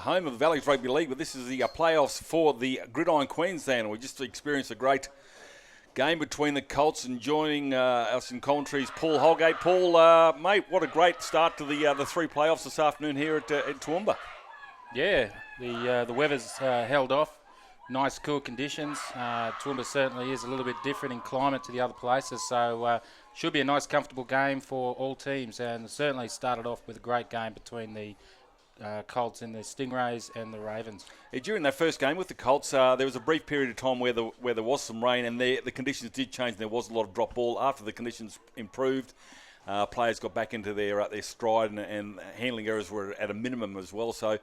home of Valleys Rugby League, but this is the playoffs for the Gridiron Queensland. We just experienced a great game between the Colts, and joining us in commentaries, Paul Holgate. Paul, mate, what a great start to the three playoffs this afternoon here at Toowoomba. Yeah, the weather's held off. Nice, cool conditions. Toowoomba certainly is a little bit different in climate to the other places, so should be a nice, comfortable game for all teams. And certainly started off with a great game between the Colts and the Stingrays and the Ravens. Yeah, during that first game with the Colts, there was a brief period of time where there was some rain, and the conditions did change, and there was a lot of drop ball. After the conditions improved, players got back into their stride, and handling errors were at a minimum as well. So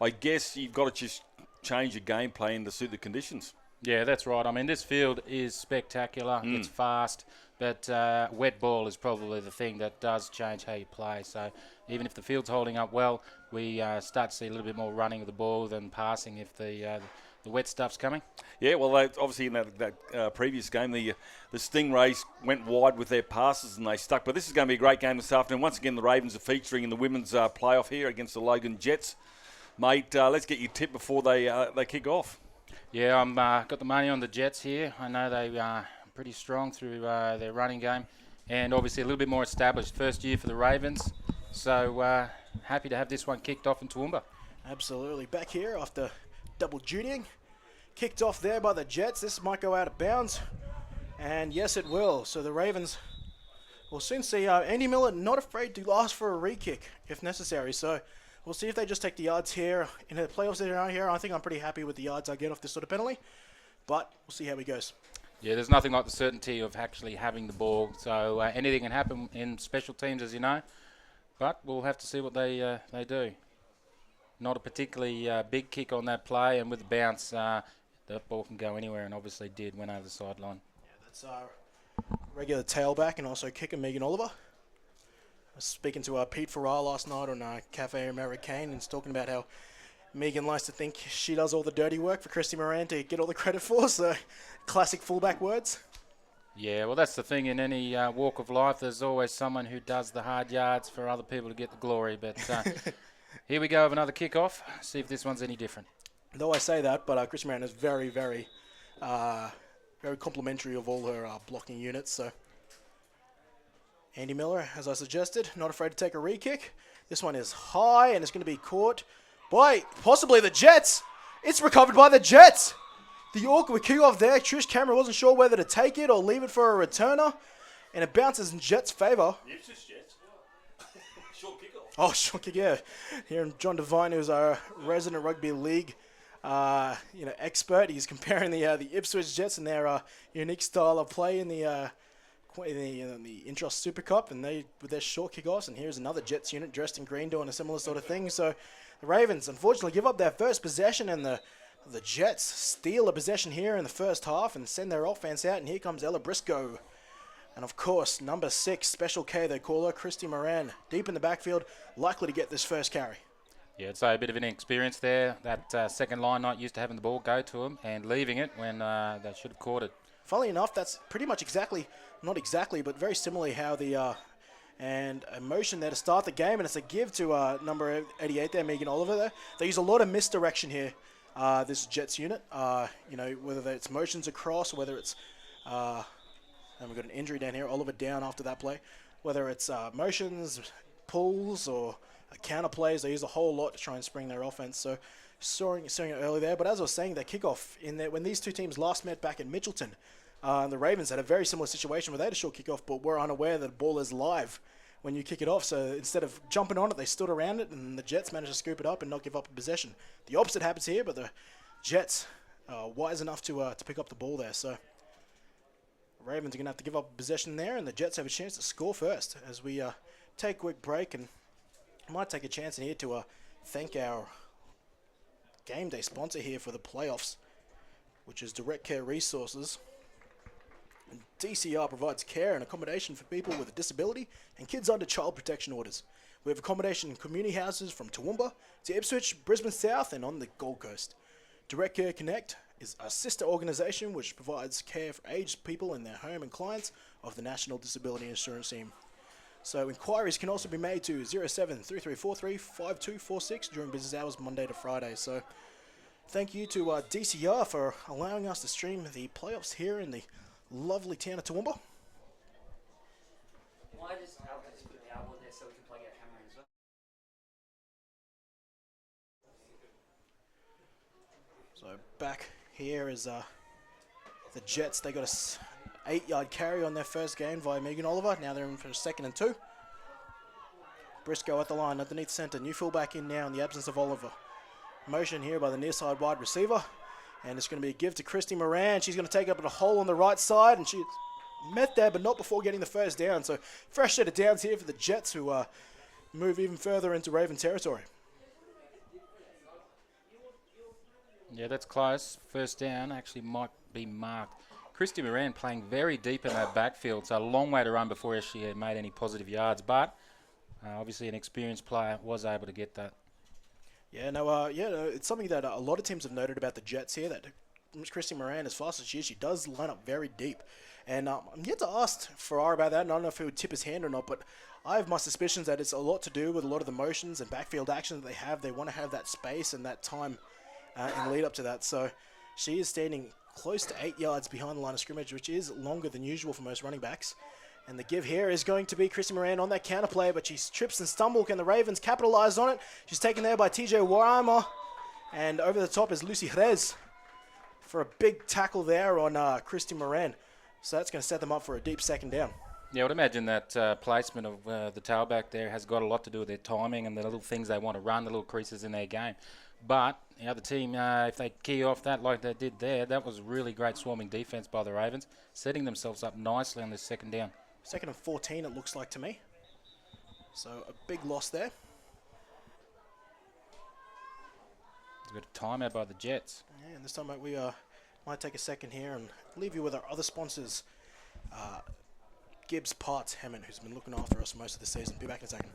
I guess you've got to just change your game plan to suit the conditions. Yeah, that's right. I mean, this field is spectacular. It's fast, but wet ball is probably the thing that does change how you play. So even if the field's holding up well, we start to see a little bit more running of the ball than passing if the wet stuff's coming. Yeah, well, obviously in that previous game, the Stingrays went wide with their passes and they stuck. But this is going to be a great game this afternoon. Once again, the Ravens are featuring in the women's playoff here against the Logan Jets. Mate, let's get your tip before they kick off. Yeah, I'm got the money on the Jets here. I know they are pretty strong through their running game, and obviously a little bit more established. First year for the Ravens, so happy to have this one kicked off in Toowoomba. Absolutely. Back here after double dutying. Kicked off there by the Jets. This might go out of bounds, and yes, it will. So the Ravens will soon see Andy Miller not afraid to ask for a re-kick if necessary. So we'll see if they just take the yards here. In the playoffs that are here, I think I'm pretty happy with the yards I get off this sort of penalty. But we'll see how he goes. Yeah, there's nothing like the certainty of actually having the ball. So anything can happen in special teams, as you know. But we'll have to see what they do. Not a particularly big kick on that play, and with the bounce, the ball can go anywhere, and obviously did, went over the sideline. Yeah, that's our regular tailback and also kicker, Megan Oliver. I was speaking to Pete Farrar last night on Cafe Americain, and he's talking about how Megan likes to think she does all the dirty work for Christy Moran to get all the credit for, so classic fullback words. Yeah, well, that's the thing in any walk of life. There's always someone who does the hard yards for other people to get the glory. But here we go with another kick-off. See if this one's any different. Though I say that, but Christy Moran is very, very, very complimentary of all her blocking units. So Andy Miller, as I suggested, not afraid to take a re-kick. This one is high, and it's going to be caught by possibly the Jets. It's recovered by the Jets. The awkward kick-off there. Trish Cameron wasn't sure whether to take it or leave it for a returner, and it bounces in Jets' favour. Yes, it's Jets. Short kick-off. Oh, short kick, yeah. Here, John Devine, who's our resident rugby league expert, he's comparing the Ipswich Jets and their unique style of play in the Intrust Super Cup, and they with their short kick-offs. And here's another Jets unit dressed in green doing a similar sort of thing. So the Ravens unfortunately give up their first possession, and the Jets steal a possession here in the first half and send their offense out. And here comes Ella Briscoe. And of course, number 6, Special K, they call her, Christy Moran, deep in the backfield, likely to get this first carry. Yeah, it's a bit of an inexperience there. That second line not used to having the ball go to them and leaving it when they should have caught it. Funnily enough, that's pretty much not exactly, but very similarly how and a motion there to start the game, and it's a give to number 88 there, Megan Oliver there. They use a lot of misdirection here, this Jets unit. Whether it's motions across, whether it's, and we've got an injury down here, Oliver down after that play. Whether it's motions, pulls, or counter plays, they use a whole lot to try and spring their offense. So sawing it early there, but as I was saying, that kickoff in there when these two teams last met back in Mitchelton, the Ravens had a very similar situation where they had a short kickoff, but were unaware that the ball is live when you kick it off. So instead of jumping on it, they stood around it, and the Jets managed to scoop it up and not give up a possession. The opposite happens here, but the Jets are wise enough to pick up the ball there. So the Ravens are going to have to give up a possession there, and the Jets have a chance to score first as we take a quick break, and might take a chance in here to thank our game day sponsor here for the playoffs, which is Direct Care Resources. And DCR provides care and accommodation for people with a disability and kids under child protection orders. We have accommodation in community houses from Toowoomba to Ipswich, Brisbane South, and on the Gold Coast. Direct Care Connect is a sister organisation which provides care for aged people in their home and clients of the National Disability Insurance Scheme. So inquiries can also be made to 0733435246 during business hours Monday to Friday. So thank you to DCR for allowing us to stream the playoffs here in the lovely town of Toowoomba. Why does Albert just put the outboard there so we can plug our camera as well? So back here is the Jets. They got a 8-yard carry on their first game via Megan Oliver. Now they're in for a 2nd and 2. Briscoe at the line underneath centre. New fullback in now in the absence of Oliver. Motion here by the near side wide receiver. And it's going to be a give to Christy Moran. She's going to take up a hole on the right side. And she's met there, but not before getting the first down. So fresh set of downs here for the Jets, who move even further into Raven territory. Yeah, that's close. First down actually might be marked. Christy Moran playing very deep in that backfield, so a long way to run before she had made any positive yards. But obviously an experienced player was able to get that. Yeah, no, it's something that a lot of teams have noted about the Jets here, that Christy Moran, as fast as she does line up very deep. And I'm yet to ask Farrar about that, and I don't know if he would tip his hand or not, but I have my suspicions that it's a lot to do with a lot of the motions and backfield action that they have. They want to have that space and that time in lead up to that. So she is standing close to 8 yards behind the line of scrimmage, which is longer than usual for most running backs. And the give here is going to be Christy Moran on that counter play, but she trips and stumbles. Can the Ravens capitalize on it? She's taken there by TJ Warhammer. And over the top is Lucy Jerez for a big tackle there on Christy Moran. So that's going to set them up for a deep 2nd down. Yeah, I would imagine that placement of the tailback there has got a lot to do with their timing and the little things they want to run, the little creases in their game. But the other team, if they key off that like they did there, that was really great swarming defense by the Ravens, setting themselves up nicely on this 2nd down. 2nd and 14, it looks like to me. So a big loss there. There's a bit of timeout by the Jets. Yeah, and this time we might take a second here and leave you with our other sponsors. Gibbs Parts Hammond, who's been looking after us most of the season. Be back in a second.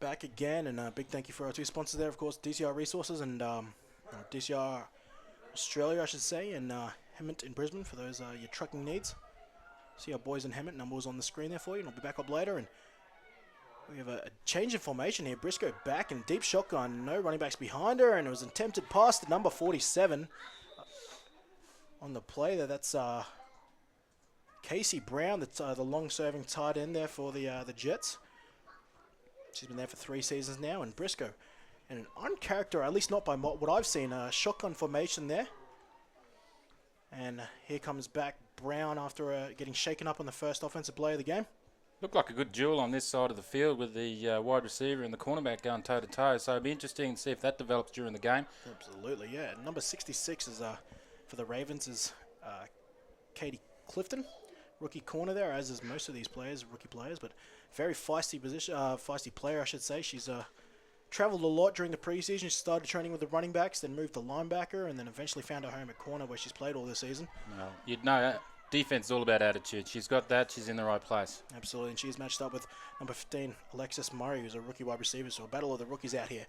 Back again, and a big thank you for our two sponsors there, of course, DCR Resources and DCR Australia, I should say, and Hemmant in Brisbane for those your trucking needs. See our boys in Hemmant, numbers on the screen there for you, and I'll be back up later. And we have a change in formation here. Briscoe back in deep shotgun, no running backs behind her, and it was an attempted pass to number 47 on the play there. That's Casey Brown, that's the long-serving tight end there for the Jets. She's been there for 3 seasons now, and Briscoe, and an uncharacteristic, at least not by what I've seen, shotgun formation there. And here comes back Brown after getting shaken up on the first offensive play of the game. Looked like a good duel on this side of the field with the wide receiver and the cornerback going toe-to-toe, so it'll be interesting to see if that develops during the game. Absolutely, yeah. Number 66 is for the Ravens is Katie Clifton, rookie corner there, as is most of these players, rookie players, but very feisty feisty player, I should say. She's traveled a lot during the preseason. She started training with the running backs, then moved to linebacker, and then eventually found her home at corner where she's played all this season. Well, you'd know defense is all about attitude. She's got that. She's in the right place. Absolutely, and she's matched up with number 15, Alexis Murray, who's a rookie wide receiver, so a battle of the rookies out here.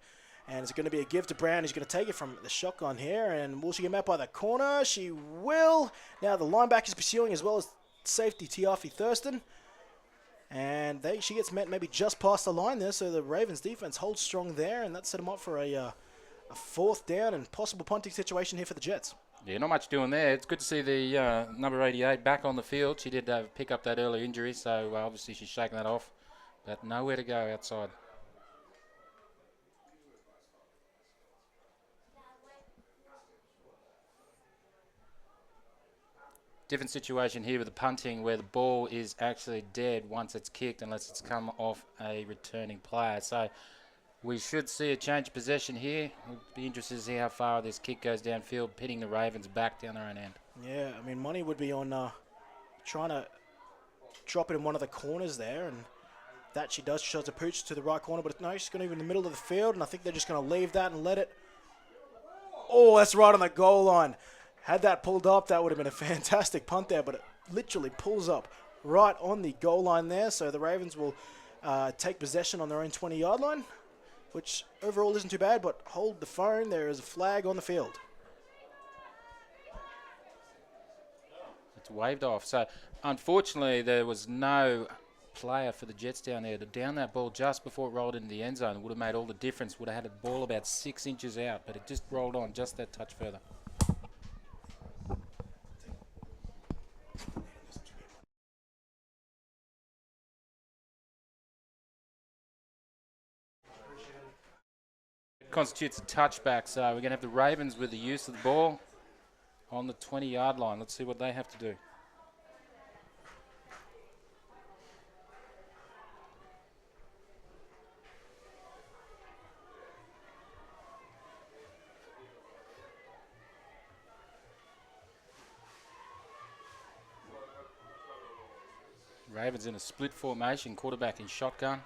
And it's going to be a give to Brown. He's going to take it from the shotgun here, and will she get met by the corner? She will. Now the linebacker is pursuing as well as safety Tiafi Thurston. And she gets met maybe just past the line there, so the Ravens defense holds strong there, and that set them up for a 4th down and possible punting situation here for the Jets. Yeah, not much doing there. It's good to see the number 88 back on the field. She did pick up that early injury, so obviously she's shaking that off. But nowhere to go outside. Different situation here with the punting where the ball is actually dead once it's kicked unless it's come off a returning player. So we should see a change of possession here. We'll be interested to see how far this kick goes downfield, pitting the Ravens back down their own end. Yeah, I mean, money would be on trying to drop it in one of the corners there, and that she does. She shows a pooch to the right corner, but no, she's going to be in the middle of the field, and I think they're just going to leave that and let it. Oh, that's right on the goal line. Had that pulled up, that would have been a fantastic punt there, but it literally pulls up right on the goal line there. So the Ravens will take possession on their own 20-yard line, which overall isn't too bad, but hold the phone. There is a flag on the field. It's waved off. So unfortunately, there was no player for the Jets down there to down that ball just before it rolled into the end zone. It would have made all the difference. Would have had the ball about 6 inches out, but it just rolled on just that touch further. Constitutes a touchback, so we're going to have the Ravens with the use of the ball on the 20-yard line. Let's see what they have to do. Ravens in a split formation, quarterback in shotgun.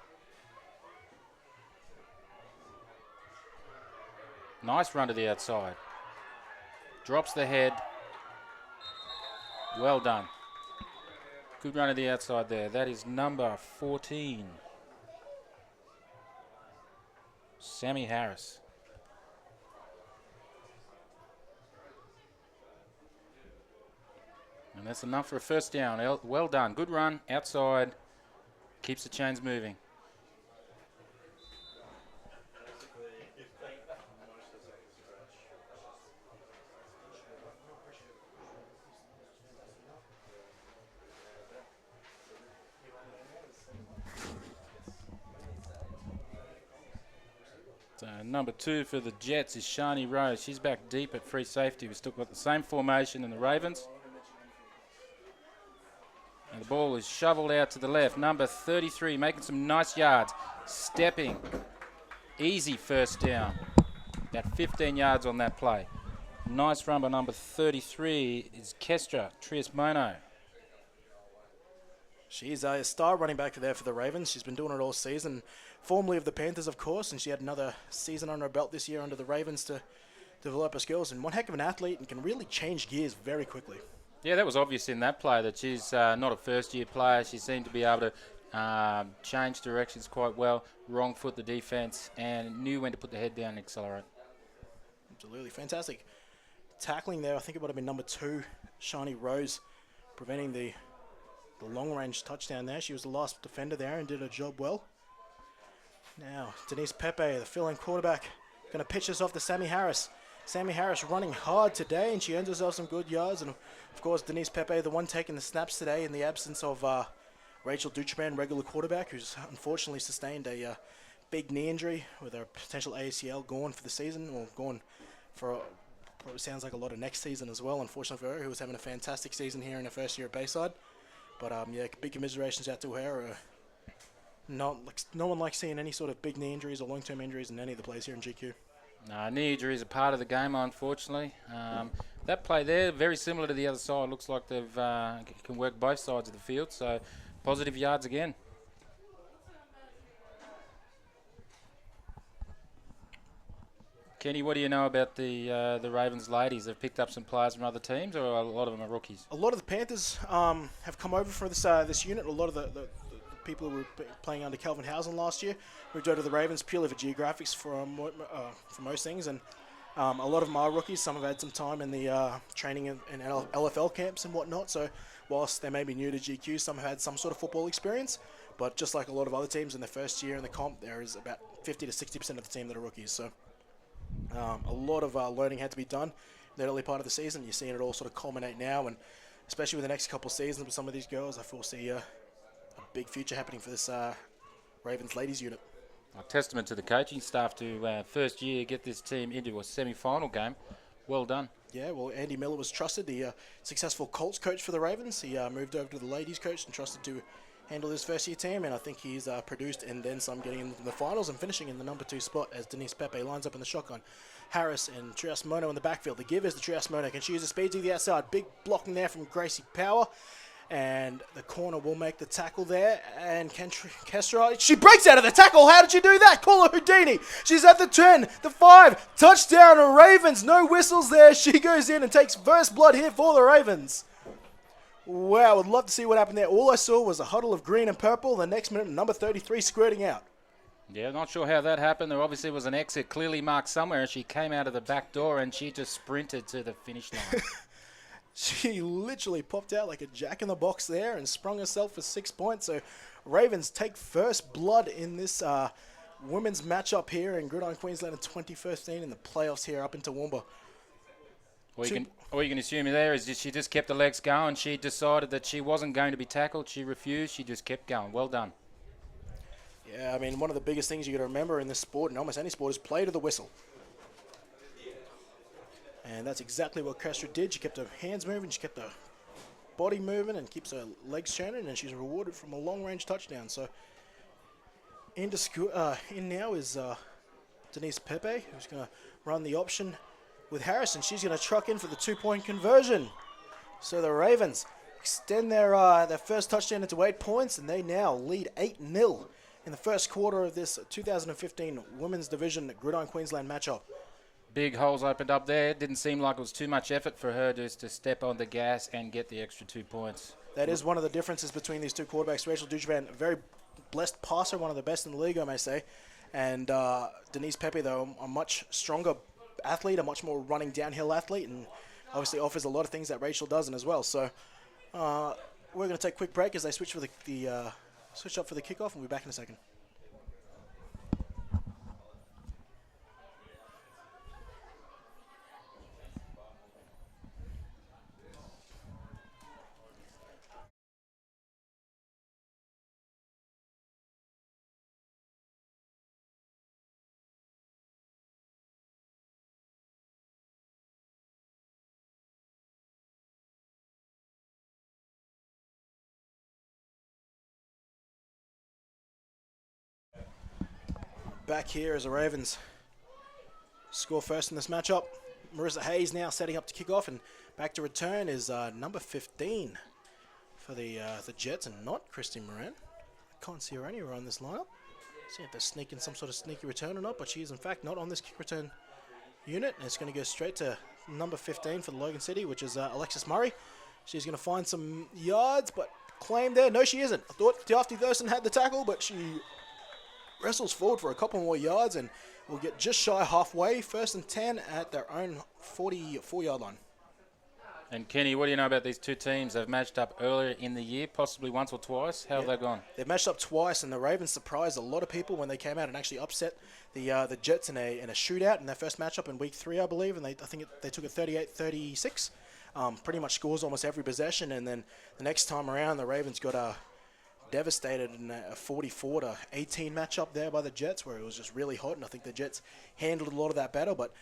Nice run to the outside. Drops the head. Well done. Good run to the outside there. That is number 14. Sammy Harris. And that's enough for a first down. Well done. Good run. Outside. Keeps the chains moving. Number 2 for the Jets is Shani Rose. She's back deep at free safety. We've still got the same formation in the Ravens. And the ball is shoveled out to the left. Number 33 making some nice yards. Stepping. Easy first down. About 15 yards on that play. Nice run by number 33 is Kestra Trias-Mono. She's a star running back there for the Ravens. She's been doing it all season. Formerly of the Panthers, of course, and she had another season under her belt this year under the Ravens to develop her skills. And one heck of an athlete and can really change gears very quickly. Yeah, that was obvious in that play that she's not a first-year player. She seemed to be able to change directions quite well, wrong foot the defense, and knew when to put the head down and accelerate. Absolutely fantastic. Tackling there, I think it would have been number 2, Shani Rose, preventing the long-range touchdown there. She was the last defender there and did her job well. Now, Denise Pepe, the fill-in quarterback, going to pitch this off to Sammy Harris. Sammy Harris running hard today, and she earns herself some good yards. And, of course, Denise Pepe, the one taking the snaps today in the absence of Rachel Ducheman, regular quarterback, who's unfortunately sustained a big knee injury with her potential ACL gone for the season, or gone for what sounds like a lot of next season as well, unfortunately for her, who was having a fantastic season here in her first year at Bayside. But, yeah, big commiserations out to her. No one likes seeing any sort of big knee injuries or long-term injuries in any of the plays here in GQ. Knee injuries are part of the game, unfortunately. That play there, very similar to the other side. Looks like they've can work both sides of the field, so positive yards again. Kenny, what do you know about the Ravens ladies? They've picked up some players from other teams, or a lot of them are rookies? A lot of the Panthers have come over for this unit. A lot of the people who were playing under Calvin Housen last year moved over to the Ravens purely for geographics for most things, and a lot of them are rookies. Some have had some time in the training in LFL camps and whatnot, so whilst they may be new to GQ, some have had some sort of football experience, but just like a lot of other teams in their first year in the comp, there is about 50 to 60% of the team that are rookies, so a lot of learning had to be done in the early part of the season. You're seeing it all sort of culminate now, and especially with the next couple of seasons with some of these girls, I foresee a big future happening for this Ravens ladies unit. A testament to the coaching staff to first year get this team into a semi-final game. Well done. Yeah, well, Andy Miller was trusted, the successful Colts coach for the Ravens. He moved over to the ladies coach and trusted to handle his first-year team, and I think he's produced and then some, getting into the finals and finishing in the number 2 spot as Denise Pepe lines up in the shotgun. Harris and Trias Mono in the backfield. The give is to Trias Mono. Can she use the speed to the outside? Big blocking there from Gracie Power. And the corner will make the tackle there. And Kestra, she breaks out of the tackle. How did she do that? Call her Houdini. She's at the 10, the 5. Touchdown, Ravens. No whistles there. She goes in and takes first blood here for the Ravens. Wow, would love to see what happened there. All I saw was a huddle of green and purple. The next minute, number 33 squirting out. Yeah, not sure how that happened. There obviously was an exit clearly marked somewhere. She came out of the back door and she just sprinted to the finish line. She literally popped out like a jack in the box there and sprung herself for 6 points. So Ravens take first blood in this women's matchup here in Gridiron Queensland in 2015 in the playoffs here up in Toowoomba. All you can assume there is that she just kept the legs going. She decided that she wasn't going to be tackled. She refused. She just kept going. Well done. Yeah, I mean, one of the biggest things you got to remember in this sport, and almost any sport, is play to the whistle. And that's exactly what Kestra did. She kept her hands moving, she kept her body moving, and keeps her legs churning, and she's rewarded from a long-range touchdown. So in now is Denise Pepe, who's going to run the option with Harris, and she's going to truck in for the 2-point conversion. So the Ravens extend their first touchdown into 8 points, and they now lead 8-0 in the first quarter of this 2015 Women's Division Gridiron Queensland matchup. Big holes opened up there. Didn't seem like it was too much effort for her just to step on the gas and get the extra 2 points. That is one of the differences between these two quarterbacks. Rachel Dujban, a very blessed passer, one of the best in the league, I may say. And Denise Pepe, though, a much stronger athlete, a much more running downhill athlete, and obviously offers a lot of things that Rachel doesn't as well. So we're going to take a quick break as they switch up for the kickoff, and we'll be back in a second. Back here as the Ravens score first in this matchup. Marissa Hayes now setting up to kick off, and back to return is number 15 for the Jets, and not Christine Moran. I can't see her anywhere on this lineup. See if they're sneaking some sort of sneaky return or not, but she is in fact not on this kick return unit, and it's going to go straight to number 15 for the Logan City, which is Alexis Murray. She's going to find some yards, but claimed there. No, she isn't. I thought Tiafti Thurston had the tackle, but she wrestles forward for a couple more yards and will get just shy halfway. 1st and 10 at their own 44-yard line. And Kenny, what do you know about these two teams? They've matched up earlier in the year, possibly once or twice. How have they gone? They've matched up twice, and the Ravens surprised a lot of people when they came out and actually upset the Jets in a shootout in their first matchup in week 3, I believe, and I think they took it 38-36. Pretty much scores almost every possession, and then the next time around, the Ravens got devastated in a 44-18 matchup there by the Jets, where it was just really hot, and I think the Jets handled a lot of that better. But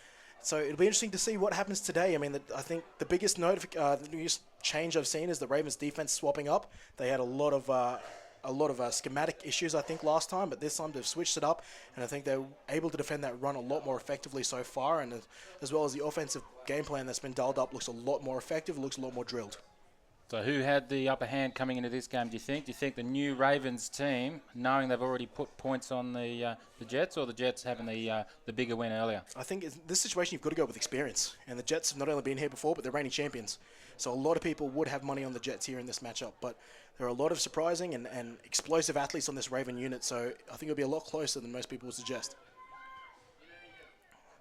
so it'll be interesting to see what happens today. I mean, I think the biggest the biggest change I've seen is the Ravens defense swapping up. They had a lot of schematic issues, I think, last time, but this time they've switched it up, and I think they're able to defend that run a lot more effectively so far, and as well as the offensive game plan that's been dialed up looks a lot more effective, looks a lot more drilled. So who had the upper hand coming into this game, do you think? Do you think the new Ravens team, knowing they've already put points on the Jets, or the Jets having the bigger win earlier? I think in this situation you've got to go with experience. And the Jets have not only been here before, but they're reigning champions. So a lot of people would have money on the Jets here in this matchup. But there are a lot of surprising and explosive athletes on this Raven unit. So I think it'll be a lot closer than most people would suggest.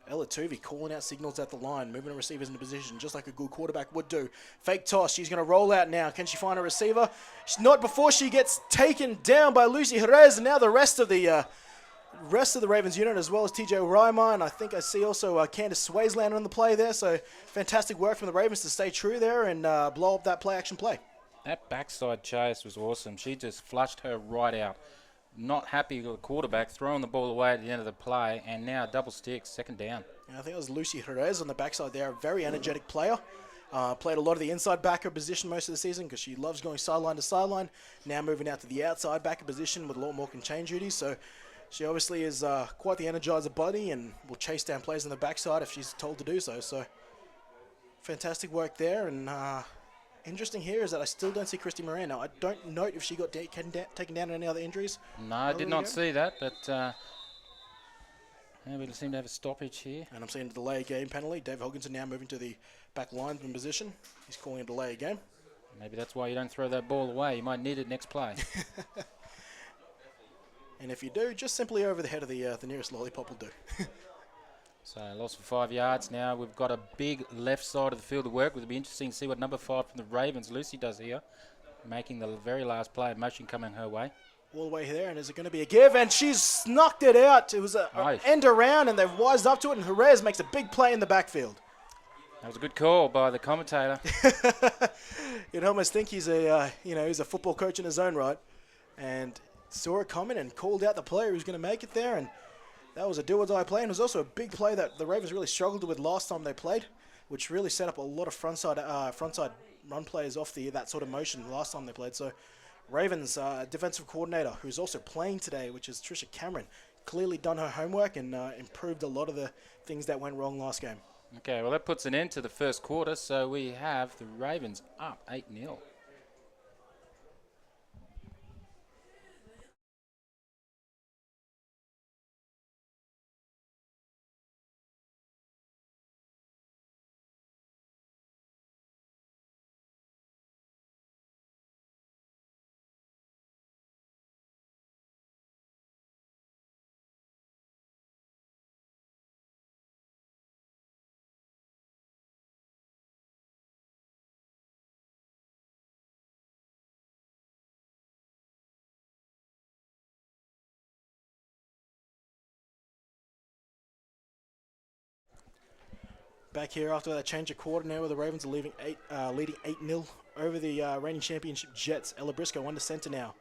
Ella Tuvey calling out signals at the line, moving the receivers into position just like a good quarterback would do. Fake toss. She's going to roll out now. Can she find a receiver? She's not before she gets taken down by Lucy Jerez, and now the rest of the rest of the Ravens unit, as well as TJ Reimer, and I think I see also Candace Swaysland on the play there. So fantastic work from the Ravens to stay true there and blow up that play-action play. That backside chase was awesome. She just flushed her right out. Not happy with the quarterback, throwing the ball away at the end of the play, and now double sticks, second down. And I think it was Lucy Jerez on the backside there, a very energetic player. Played a lot of the inside backer position most of the season because she loves going sideline to sideline. Now moving out to the outside backer position with a lot more contained duties. So she obviously is quite the energizer buddy and will chase down plays on the backside if she's told to do so. So fantastic work there. And interesting here is that I still don't see Christy Moran. Now, I don't note if she got taken down in any other injuries. No, I did not see that, but we seem to have a stoppage here. And I'm seeing a delay game penalty. Dave Hogginson now moving to the back linesman position. He's calling a delay game. Maybe that's why you don't throw that ball away. You might need it next play. And if you do, just simply over the head of the nearest lollipop will do. So loss for 5 yards now. We've got a big left side of the field to work with. It'll be interesting to see what number 5 from the Ravens, Lucy, does here. Making the very last play, motion coming her way. All the way there, and is it going to be a give? And she's knocked it out. It was an end around, and they've wised up to it, and Jerez makes a big play in the backfield. That was a good call by the commentator. You'd almost think he's he's a football coach in his own right, and saw it coming and called out the player who's going to make it there, and that was a do-or-die play, and it was also a big play that the Ravens really struggled with last time they played, which really set up a lot of frontside run plays off that sort of motion last time they played. So Ravens defensive coordinator, who's also playing today, which is Trisha Cameron, clearly done her homework and improved a lot of the things that went wrong last game. Okay, well, that puts an end to the first quarter, so we have the Ravens up 8-0. Back here after that change of quarter now where the Ravens are leading 8-0 over the reigning championship Jets. Ella Briscoe under center now.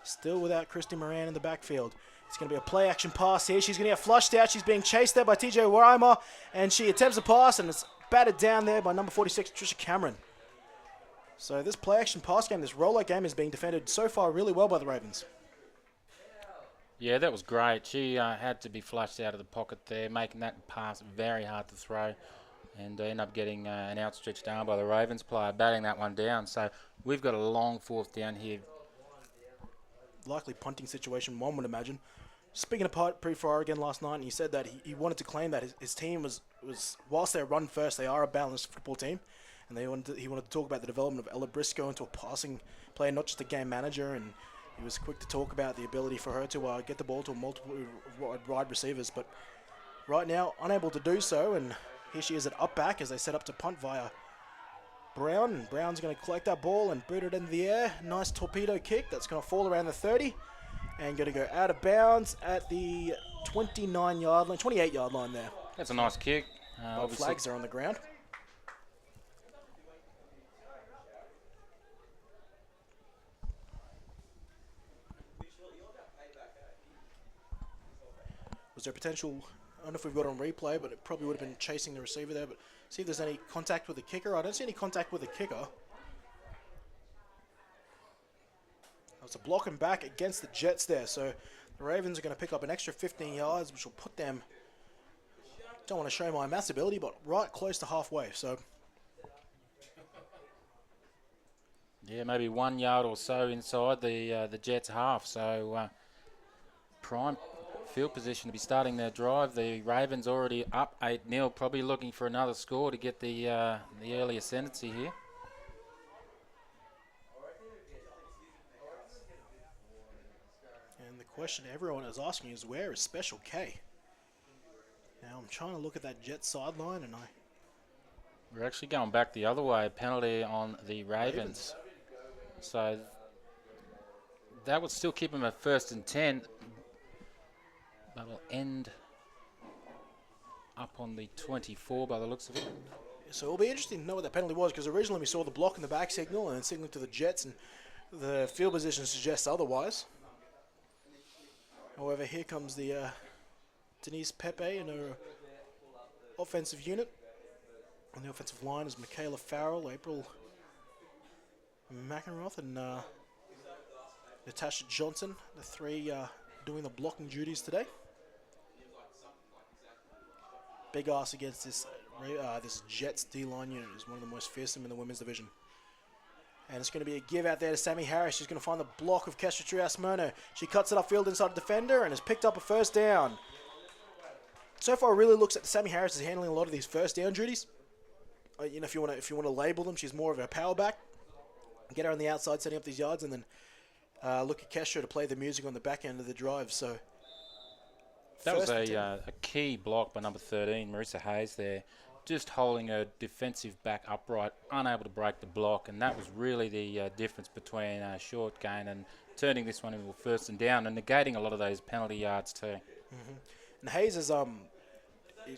Still without Christy Moran in the backfield. It's going to be a play-action pass here. She's going to get flushed out. She's being chased there by TJ Weimer, and she attempts a pass, and it's batted down there by number 46, Trisha Cameron. So this play-action pass game, this rollout game is being defended so far really well by the Ravens. Yeah, that was great. She had to be flushed out of the pocket there, making that pass very hard to throw, and end up getting an outstretched arm by the Ravens player, batting that one down. So we've got a long fourth down here. Likely punting situation, one would imagine. Speaking of Pre Farrar again last night, and he said that he wanted to claim that his team was whilst they run first, they are a balanced football team, and he wanted to talk about the development of Ella Briscoe into a passing player, not just a game manager, and he was quick to talk about the ability for her to get the ball to multiple wide receivers, but right now unable to do so, and here she is at up back as they set up to punt via Brown, and Brown's going to collect that ball and boot it into the air. Nice torpedo kick that's going to fall around the 30 and going to go out of bounds at the 29-yard line, 28-yard line there. That's a nice kick. Flags are on the ground. Was there potential, I don't know if we've got it on replay, but it probably would have been chasing the receiver there, but see if there's any contact with the kicker. I don't see any contact with the kicker. It's a blocking back against the Jets there, so the Ravens are going to pick up an extra 15 yards, which will put them, don't want to show my maths ability, but right close to halfway. So yeah, maybe 1 yard or so inside the Jets half, so prime field position to be starting their drive. The Ravens already up 8-0, probably looking for another score to get the early ascendancy here. And the question everyone is asking is, where is Special K? Now I'm trying to look at that Jet sideline, and we're actually going back the other way. Penalty on the Ravens. So that would still keep them at 1st and 10. That'll end up on the 24 by the looks of it. So it'll be interesting to know what that penalty was, because originally we saw the block in the back signal and then signal to the Jets, and the field position suggests otherwise. However, here comes the Denise Pepe and her offensive unit. On the offensive line is Michaela Farrell, April McEnroth, and Natasha Johnson, the three doing the blocking duties today. Big ass against this Jets D-line unit is one of the most fearsome in the women's division. And it's going to be a give out there to Sammy Harris. She's going to find the block of Kesha Trias-Mono. She cuts it upfield inside the defender and has picked up a first down. So far, it really looks like Sammy Harris is handling a lot of these first down duties. You know, if you want to label them, she's more of a power back. Get her on the outside, setting up these yards, and then look at Kesha to play the music on the back end of the drive. So that was a key block by number 13, Marissa Hayes there, just holding her defensive back upright, unable to break the block, and that was really the difference between short gain and turning this one into a first and down, and negating a lot of those penalty yards too. Mm-hmm. And Hayes is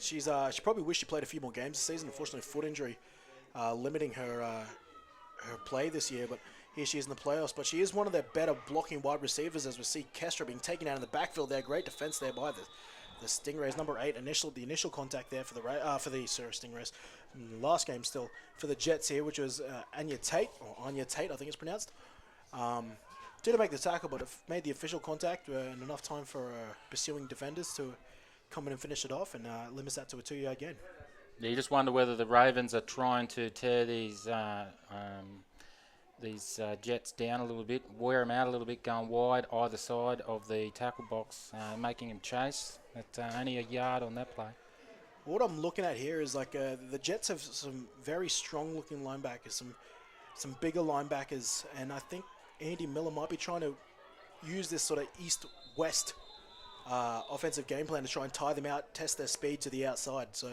she probably wished she played a few more games this season. Unfortunately, foot injury limiting her play this year, but here she is in the playoffs. But she is one of their better blocking wide receivers, as we see Kestra being taken out in the backfield there. Great defense there by the Stingrays. Number 8, the initial contact there for the Stingrays. Last game still for the Jets here, which was Anya Tate, I think it's pronounced. Didn't make the tackle, but it made the official contact and enough time for pursuing defenders to come in and finish it off, and limits that to a 2-yard gain. Yeah, you just wonder whether the Ravens are trying to tear these Jets down a little bit, wear them out a little bit, going wide either side of the tackle box, making them chase at only a yard on that play. What I'm looking at here is like the Jets have some very strong-looking linebackers, some bigger linebackers, and I think Andy Miller might be trying to use this sort of east-west offensive game plan to try and tie them out, test their speed to the outside. So,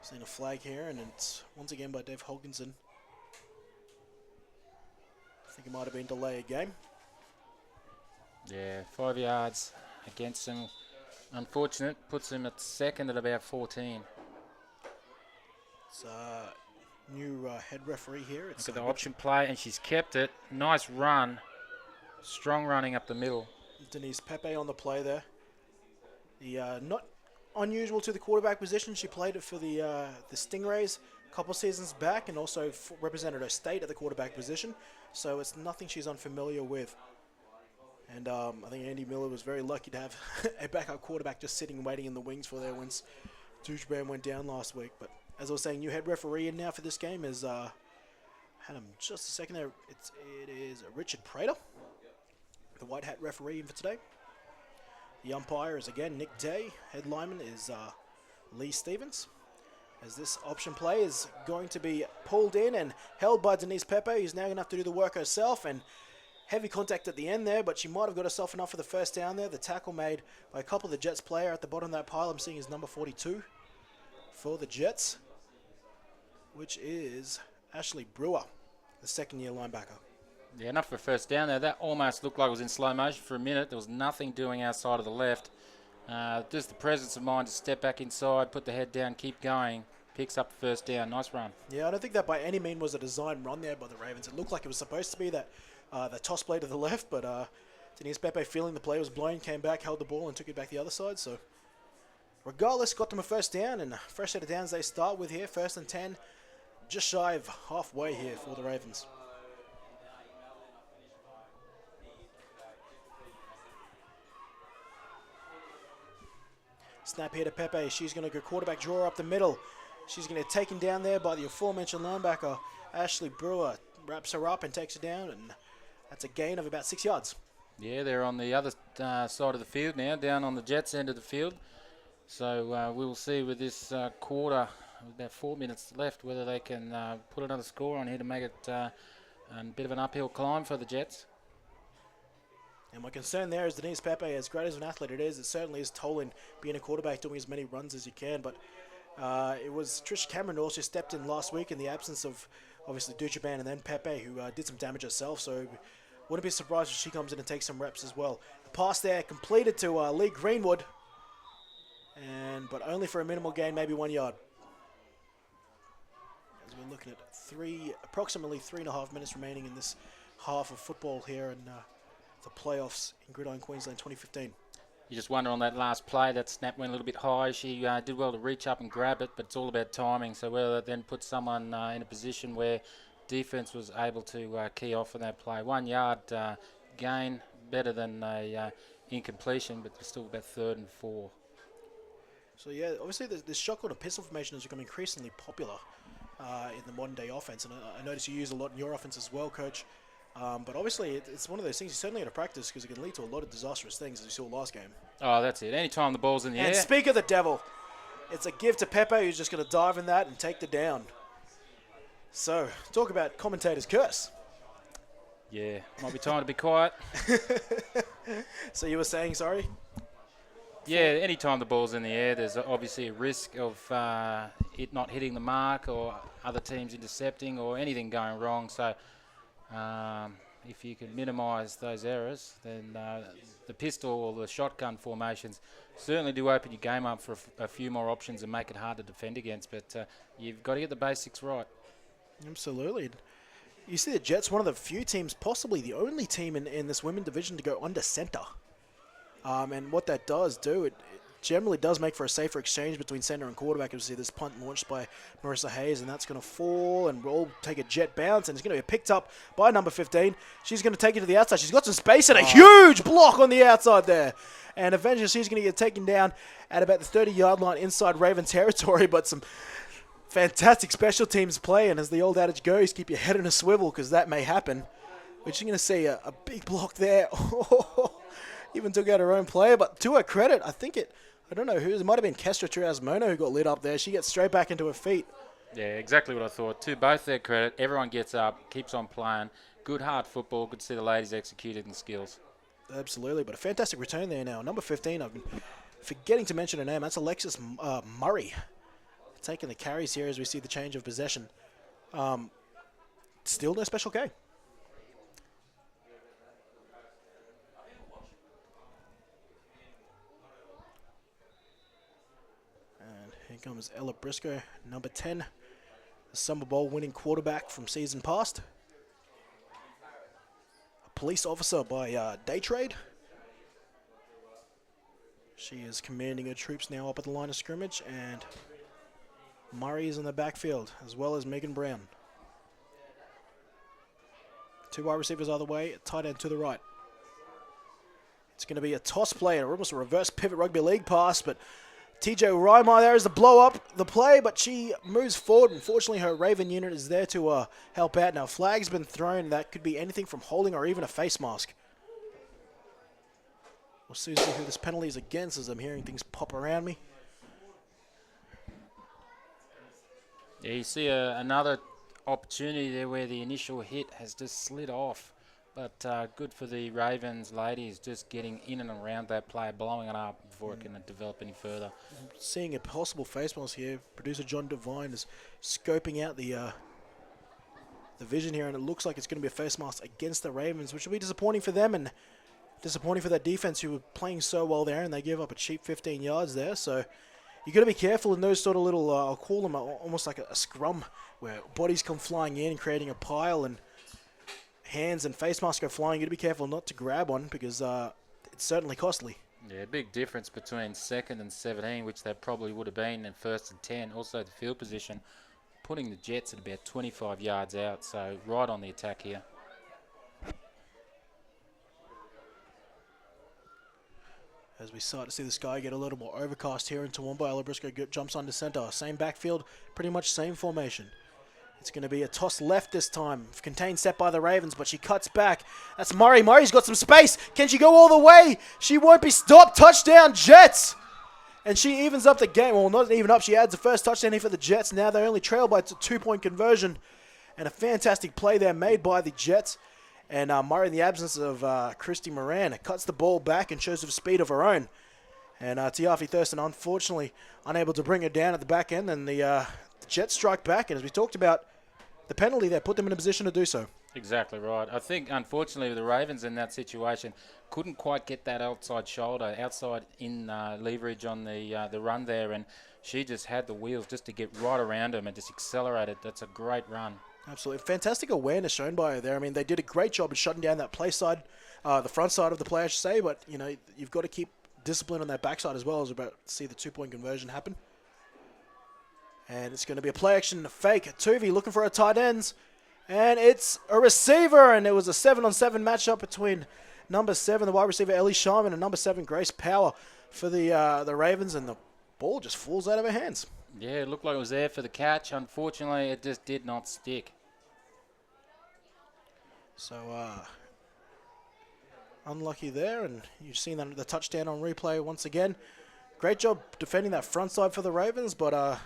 seeing a flag here, and it's once again by Dave Hodkinson. I think it might have been delay a game. Yeah, 5 yards against him. Unfortunate, puts him at second at about 14. It's new head referee here. It's look at the option play, and she's kept it. Nice run. Strong running up the middle. Denise Pepe on the play there. Not unusual to the quarterback position. She played it for the Stingrays a couple seasons back, and also represented her state at the quarterback position. So it's nothing she's unfamiliar with. And I think Andy Miller was very lucky to have a backup quarterback just sitting and waiting in the wings for there once Doucheband went down last week. But as I was saying, new head referee in now for this game is, had him just a second there, it is Richard Prater, the white hat referee in for today. The umpire is again Nick Day. Head lineman is Lee Stevens. As this option play is going to be pulled in and held by Denise Pepe, who's now going to have to do the work herself, and heavy contact at the end there, but she might have got herself enough for the first down there. The tackle made by a couple of the Jets player at the bottom of that pile. I'm seeing is number 42 for the Jets, which is Ashley Brewer, the second-year linebacker. Yeah, enough for a first down there. That almost looked like it was in slow motion for a minute. There was nothing doing outside of the left. Just the presence of mind to step back inside, put the head down, keep going. Picks up the first down. Nice run. Yeah, I don't think that by any means was a design run there by the Ravens. It looked like it was supposed to be that the toss play to the left, but Denise Pepe, feeling the play was blown, came back, held the ball, and took it back the other side. So regardless, got them a first down, and a fresh set of downs they start with here. 1st and 10, just shy of halfway here for the Ravens. Snap here to Pepe. She's going to go quarterback draw up the middle. She's going to get taken down there by the aforementioned linebacker, Ashley Brewer. Wraps her up and takes her down, and that's a gain of about 6 yards. Yeah, they're on the other side of the field now, down on the Jets' end of the field. So we will see with this quarter, with about 4 minutes left, whether they can put another score on here to make it a bit of an uphill climb for the Jets. And my concern there is Denise Pepe, as great as an athlete it certainly is tolling being a quarterback, doing as many runs as you can. But it was Trish Cameron who also stepped in last week in the absence of obviously Duchaban and then Pepe, who did some damage herself. So Wouldn't be surprised if she comes in and takes some reps as well. Pass there completed to Lee Greenwood, but only for a minimal gain, maybe 1 yard. As we're looking at approximately 3.5 minutes remaining in this half of football here in the playoffs in Gridiron Queensland 2015. You just wonder on that last play, that snap went a little bit high. She did well to reach up and grab it, but it's all about timing. So whether that then puts someone in a position where defence was able to key off on that play. 1 yard gain, better than a incompletion, but still about 3rd and 4. So yeah, obviously this shotgun and pistol formation has become increasingly popular in the modern day offense, and I notice you use a lot in your offense as well, Coach. But obviously it's one of those things you certainly got to practice because it can lead to a lot of disastrous things, as we saw last game. Oh, that's it. Anytime the ball's in the air. And speak of the devil, it's a give to Pepe, who's just going to dive in that and take the down. So, talk about commentator's curse. Yeah, might be time to be quiet. So you were saying, sorry? Yeah, anytime the ball's in the air, there's obviously a risk of it not hitting the mark or other teams intercepting or anything going wrong. So if you can minimise those errors, then the pistol or the shotgun formations certainly do open your game up for a few more options and make it hard to defend against. But you've got to get the basics right. Absolutely. You see the Jets, one of the few teams, possibly the only team in this women's division to go under centre. And what that does it generally does make for a safer exchange between centre and quarterback. You see this punt launched by Marissa Hayes, and that's going to fall and roll, take a jet bounce, and it's going to be picked up by number 15. She's going to take it to the outside. She's got some space and a huge block on the outside there. And eventually she's going to get taken down at about the 30-yard line inside Raven territory, but some fantastic special teams play, and as the old adage goes, keep your head in a swivel because that may happen. We're just going to see a big block there. Even took out her own player, but to her credit, I don't know who, it might have been Kestra Trias-Mono who got lit up there. She gets straight back into her feet. Yeah, exactly what I thought. To both their credit, everyone gets up, keeps on playing. Good hard football. Good to see the ladies executed in skills. Absolutely, but a fantastic return there now. Number 15, I've been forgetting to mention her name. That's Alexis Murray. Taking the carries here as we see the change of possession. Still no special K. And here comes Ella Briscoe, number 10. The Summer Bowl winning quarterback from season past. A police officer by day trade. She is commanding her troops now up at the line of scrimmage, and Murray is in the backfield, as well as Megan Brown. Two wide receivers either way, tight end to the right. It's going to be a toss play, or almost a reverse pivot rugby league pass, but TJ Reimer there is to blow up the play, but she moves forward. Unfortunately, her Raven unit is there to help out. Now, flag's been thrown. That could be anything from holding or even a face mask. We'll soon see who this penalty is against as I'm hearing things pop around me. Yeah, you see another opportunity there where the initial hit has just slid off. But good for the Ravens ladies just getting in and around that play, blowing it up before it can develop any further. Seeing a possible face mask here, producer John Devine is scoping out the vision here, and it looks like it's going to be a face mask against the Ravens, which will be disappointing for them and disappointing for that defense who were playing so well there, and they give up a cheap 15 yards there. So you got to be careful in those sort of little, I'll call them almost like a scrum, where bodies come flying in, creating a pile, and hands and face masks go flying. You got to be careful not to grab one because it's certainly costly. Yeah, big difference between 2nd and 17, which they probably would have been, and 1st and 10. Also the field position, putting the Jets at about 25 yards out, so right on the attack here. As we start to see the sky get a little more overcast here in Toowoomba, Ella Briscoe jumps under centre. Same backfield, pretty much same formation. It's going to be a toss left this time. Contained set by the Ravens, but she cuts back. That's Murray. Murray's got some space. Can she go all the way? She won't be stopped. Touchdown, Jets! And she evens up the game. Well, not even up. She adds the first touchdown here for the Jets. Now they only trail by a 2-point conversion. And a fantastic play there made by the Jets. And Murray, in the absence of Christy Moran, cuts the ball back and shows some speed of her own. And Tiafi Thurston, unfortunately, unable to bring her down at the back end. And the Jets strike back. And as we talked about, the penalty there put them in a position to do so. Exactly right. I think, unfortunately, the Ravens in that situation couldn't quite get that outside shoulder, outside in leverage on the run there, and she just had the wheels just to get right around him and just accelerate it. That's a great run. Absolutely. Fantastic awareness shown by her there. I mean, they did a great job of shutting down that play side, the front side of the play, I should say, but, you know, you've got to keep discipline on that backside as well as about to see the 2-point conversion happen. And it's going to be a play action fake. Tuvi looking for her tight ends. And it's a receiver, and it was a 7-on-7 matchup between number 7, the wide receiver Ellie Sharman, and number 7, Grace Power for the Ravens, and the ball just falls out of her hands. Yeah, it looked like it was there for the catch. Unfortunately, it just did not stick. So, unlucky there, and you've seen that the touchdown on replay once again. Great job defending that front side for the Ravens, but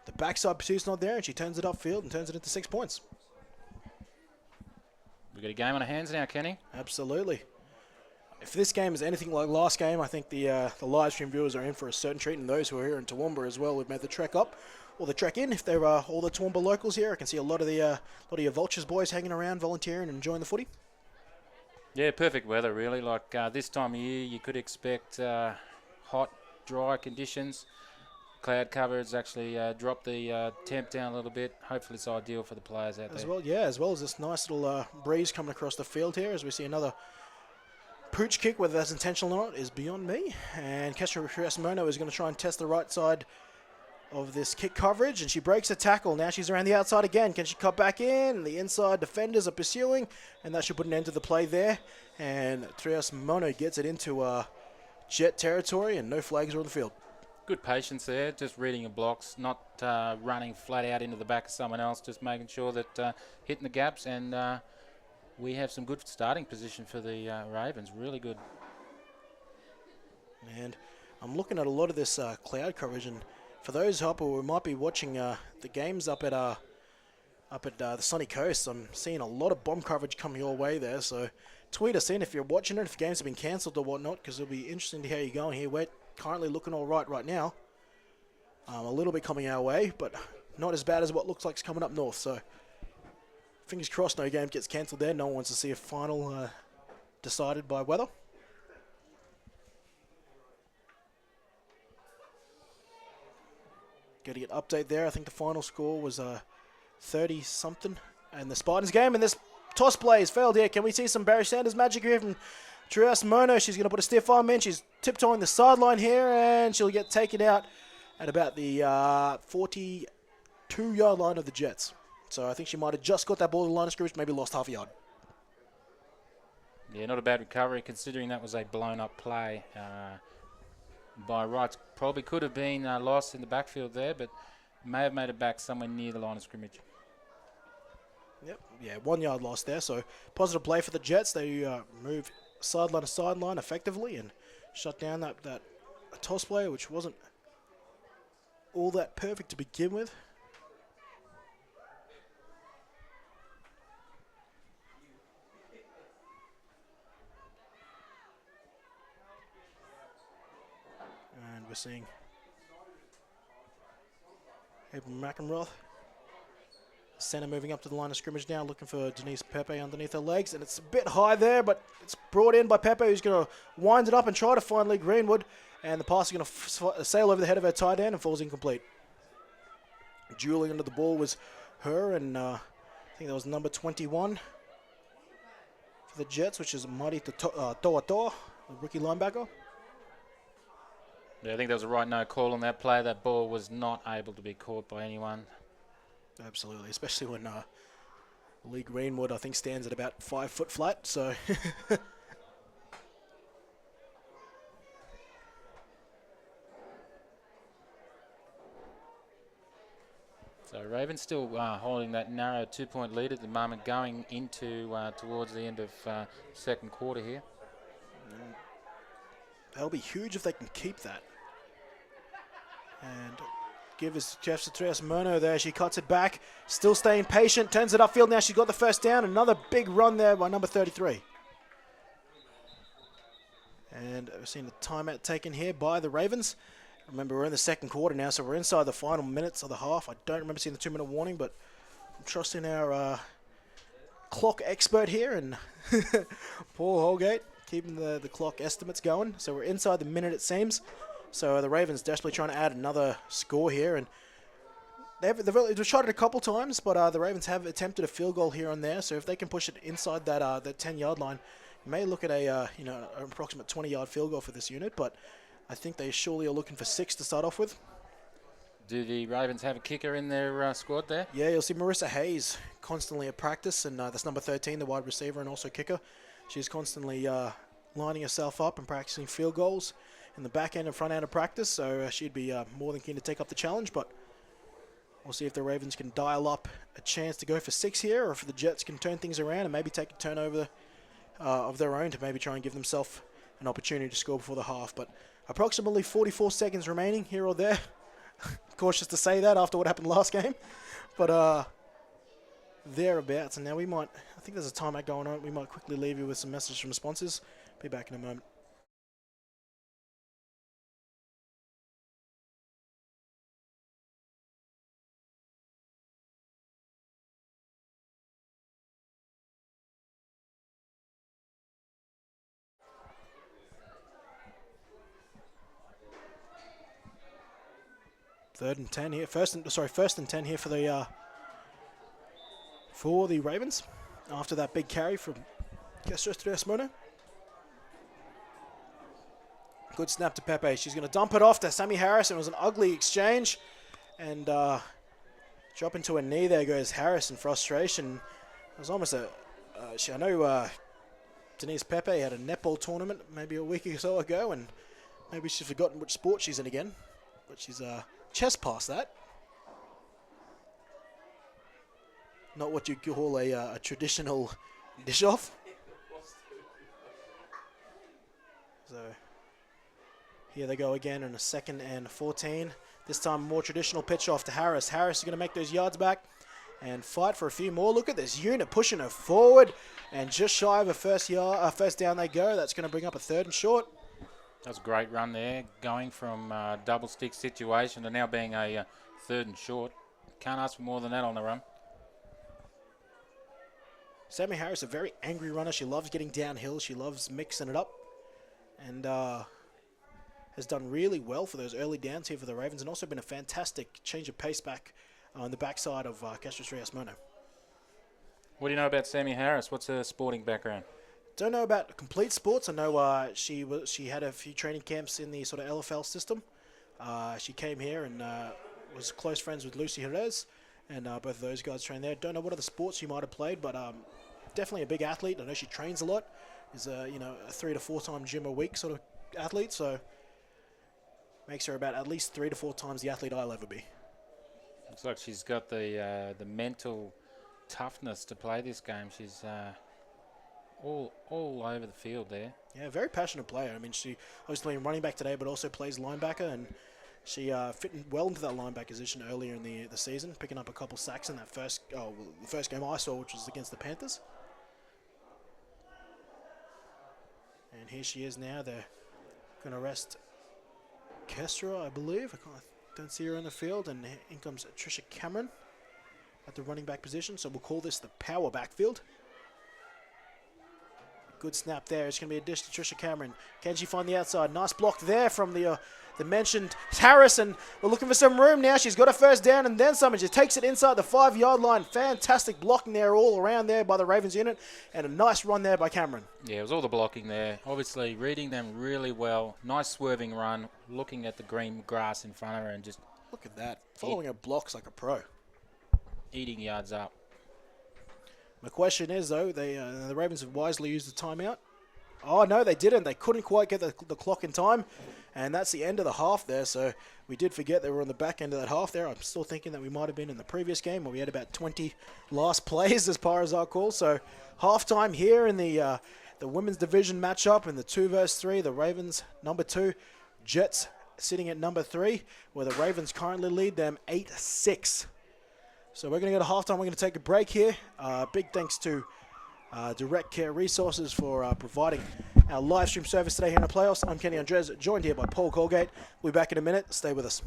the backside pursuit's not there, and she turns it upfield and turns it into 6 points. We've got a game on our hands now, Kenny. Absolutely. If this game is anything like last game, I think the live stream viewers are in for a certain treat, and those who are here in Toowoomba as well who've made the trek up or the trek in. If they're all the Toowoomba locals here, I can see a lot of your Vultures boys hanging around, volunteering and enjoying the footy. Yeah, perfect weather, really. Like this time of year, you could expect hot, dry conditions. Cloud cover has actually dropped the temp down a little bit. Hopefully it's ideal for the players out there. As well as this nice little breeze coming across the field here as we see another pooch kick, whether that's intentional or not is beyond me. And Kesha Rasimono is going to try and test the right side of this kick coverage, and she breaks a tackle. Now she's around the outside again. Can she cut back in? The inside defenders are pursuing, and that should put an end to the play there. And Trias Mono gets it into Jet territory, and no flags are on the field. Good patience there, just reading your blocks, not running flat out into the back of someone else, just making sure that hitting the gaps, and we have some good starting position for the Ravens, really good. And I'm looking at a lot of this cloud coverage, and for those who might be watching the games up at the sunny coast, I'm seeing a lot of bomb coverage coming your way there, so tweet us in if you're watching it, if games have been cancelled or whatnot, because it'll be interesting to hear how you're going here. We're currently looking all right now. A little bit coming our way, but not as bad as what looks like is coming up north, so fingers crossed no game gets cancelled there. No one wants to see a final decided by weather. Getting an update there. I think the final score was 30-something. And the Spartans game, and this toss play is failed here. Can we see some Barry Sanders magic here from Trias Mono? She's going to put a stiff arm in. She's tiptoeing the sideline here, and she'll get taken out at about the 42-yard line of the Jets. So I think she might have just got that ball to the line of scrimmage, maybe lost half a yard. Yeah, not a bad recovery considering that was a blown-up play. By rights, probably could have been lost in the backfield there, but may have made it back somewhere near the line of scrimmage. Yep, yeah, 1 yard lost there. So positive play for the Jets. They move sideline to sideline effectively and shut down that toss play, which wasn't all that perfect to begin with. And we're seeing Abram McEnroth, center, moving up to the line of scrimmage now, looking for Denise Pepe underneath her legs, and it's a bit high there, but it's brought in by Pepe, who's going to wind it up and try to find Lee Greenwood, and the pass is going to sail over the head of her tight end and falls incomplete. Dueling under the ball was her, and I think that was number 21 for the Jets, which is Marty Toa, the rookie linebacker. Yeah, I think there was a right no call on that play. That ball was not able to be caught by anyone. Absolutely, especially when Lee Greenwood, I think, stands at about 5 foot flat. So, so Ravens still holding that narrow 2-point lead at the moment, going into towards the end of second quarter here. That'll be huge if they can keep that. And give us Jeff Satrias Mono there. She cuts it back, still staying patient, turns it upfield. Now she's got the first down. Another big run there by number 33. And we've seen a timeout taken here by the Ravens. Remember, we're in the second quarter now, so we're inside the final minutes of the half. I don't remember seeing the 2-minute warning, but I'm trusting our clock expert here, and Paul Holgate keeping the clock estimates going. So we're inside the minute, it seems. So the Ravens desperately trying to add another score here, and they've shot it a couple times, but the Ravens have attempted a field goal here and there. So if they can push it inside that 10-yard line, you may look at an approximate 20-yard field goal for this unit. But I think they surely are looking for 6 to start off with. Do the Ravens have a kicker in their squad there? Yeah, you'll see Marissa Hayes constantly at practice, and that's number 13, the wide receiver and also kicker. She's constantly lining herself up and practicing field goals in the back end and front end of practice, so she'd be more than keen to take up the challenge, but we'll see if the Ravens can dial up a chance to go for 6 here, or if the Jets can turn things around and maybe take a turnover of their own to maybe try and give themselves an opportunity to score before the half. But approximately 44 seconds remaining here or there. Cautious to say that after what happened last game, but thereabouts. And now I think there's a timeout going on. We might quickly leave you with some messages from sponsors. Be back in a moment. First and 10 here for the Ravens after that big carry from Gridiron. Good snap to Pepe. She's going to dump it off to Sammy Harris. It was an ugly exchange, and drop into a knee. There goes Harris in frustration. It was almost I know Denise Pepe had a netball tournament maybe a week or so ago, and maybe she's forgotten which sport she's in again, but she's chest past that. Not what you call a traditional dish off. So here they go again on a 2nd and 14. This time more traditional pitch off to Harris. Harris is going to make those yards back and fight for a few more. Look at this unit pushing her forward, and just shy of a first down they go. That's going to bring up a 3rd and short. That was a great run there, going from a double stick situation to now being a 3rd and short. Can't ask for more than that on the run. Sammy Harris, a very angry runner. She loves getting downhill. She loves mixing it up, and has done really well for those early downs here for the Ravens, and also been a fantastic change of pace back on the backside of Castro Trias Mono. What do you know about Sammy Harris? What's her sporting background? Don't know about complete sports. I know she had a few training camps in the sort of LFL system. She came here and was close friends with Lucy Jerez, and both of those guys trained there. Don't know what other sports she might have played, but definitely a big athlete. I know she trains a lot. Is a 3 to 4 time gym a week sort of athlete, so makes her about at least 3 to 4 times the athlete I'll ever be. Looks like she's got the mental toughness to play this game. She's all over the field there. Yeah, very passionate player. I mean, she obviously playing running back today, but also plays linebacker, and she fit well into that linebacker position earlier in the season, picking up a couple sacks in that the first game I saw, which was against the Panthers. And here she is now. They're going to rest Kestra, I believe. I don't see her on the field, and in comes Trisha Cameron at the running back position, so we'll call this the power backfield. Good snap there. It's going to be a dish to Trisha Cameron. Can she find the outside? Nice block there from the mentioned Harris, and we're looking for some room now. She's got a first down and then some, and she takes it inside the 5-yard line. Fantastic blocking there all around there by the Ravens unit, and a nice run there by Cameron. Yeah, it was all the blocking there. Obviously reading them really well. Nice swerving run, looking at the green grass in front of her and just... Look at that. Following her blocks like a pro. Eating yards up. My question is, though, the Ravens have wisely used the timeout. Oh, no, they didn't. They couldn't quite get the clock in time, and that's the end of the half there. So we did forget they were on the back end of that half there. I'm still thinking that we might have been in the previous game where we had about 20 last plays as far as I call. So halftime here in the women's division matchup in the 2 versus 3. The Ravens, number 2, Jets sitting at number 3, where the Ravens currently lead them 8-6. So we're going to go to halftime. We're going to take a break here. Big thanks to Direct Care Resources for providing our live stream service today here in the playoffs. I'm Kenny Andres, joined here by Paul Colgate. We'll be back in a minute. Stay with us.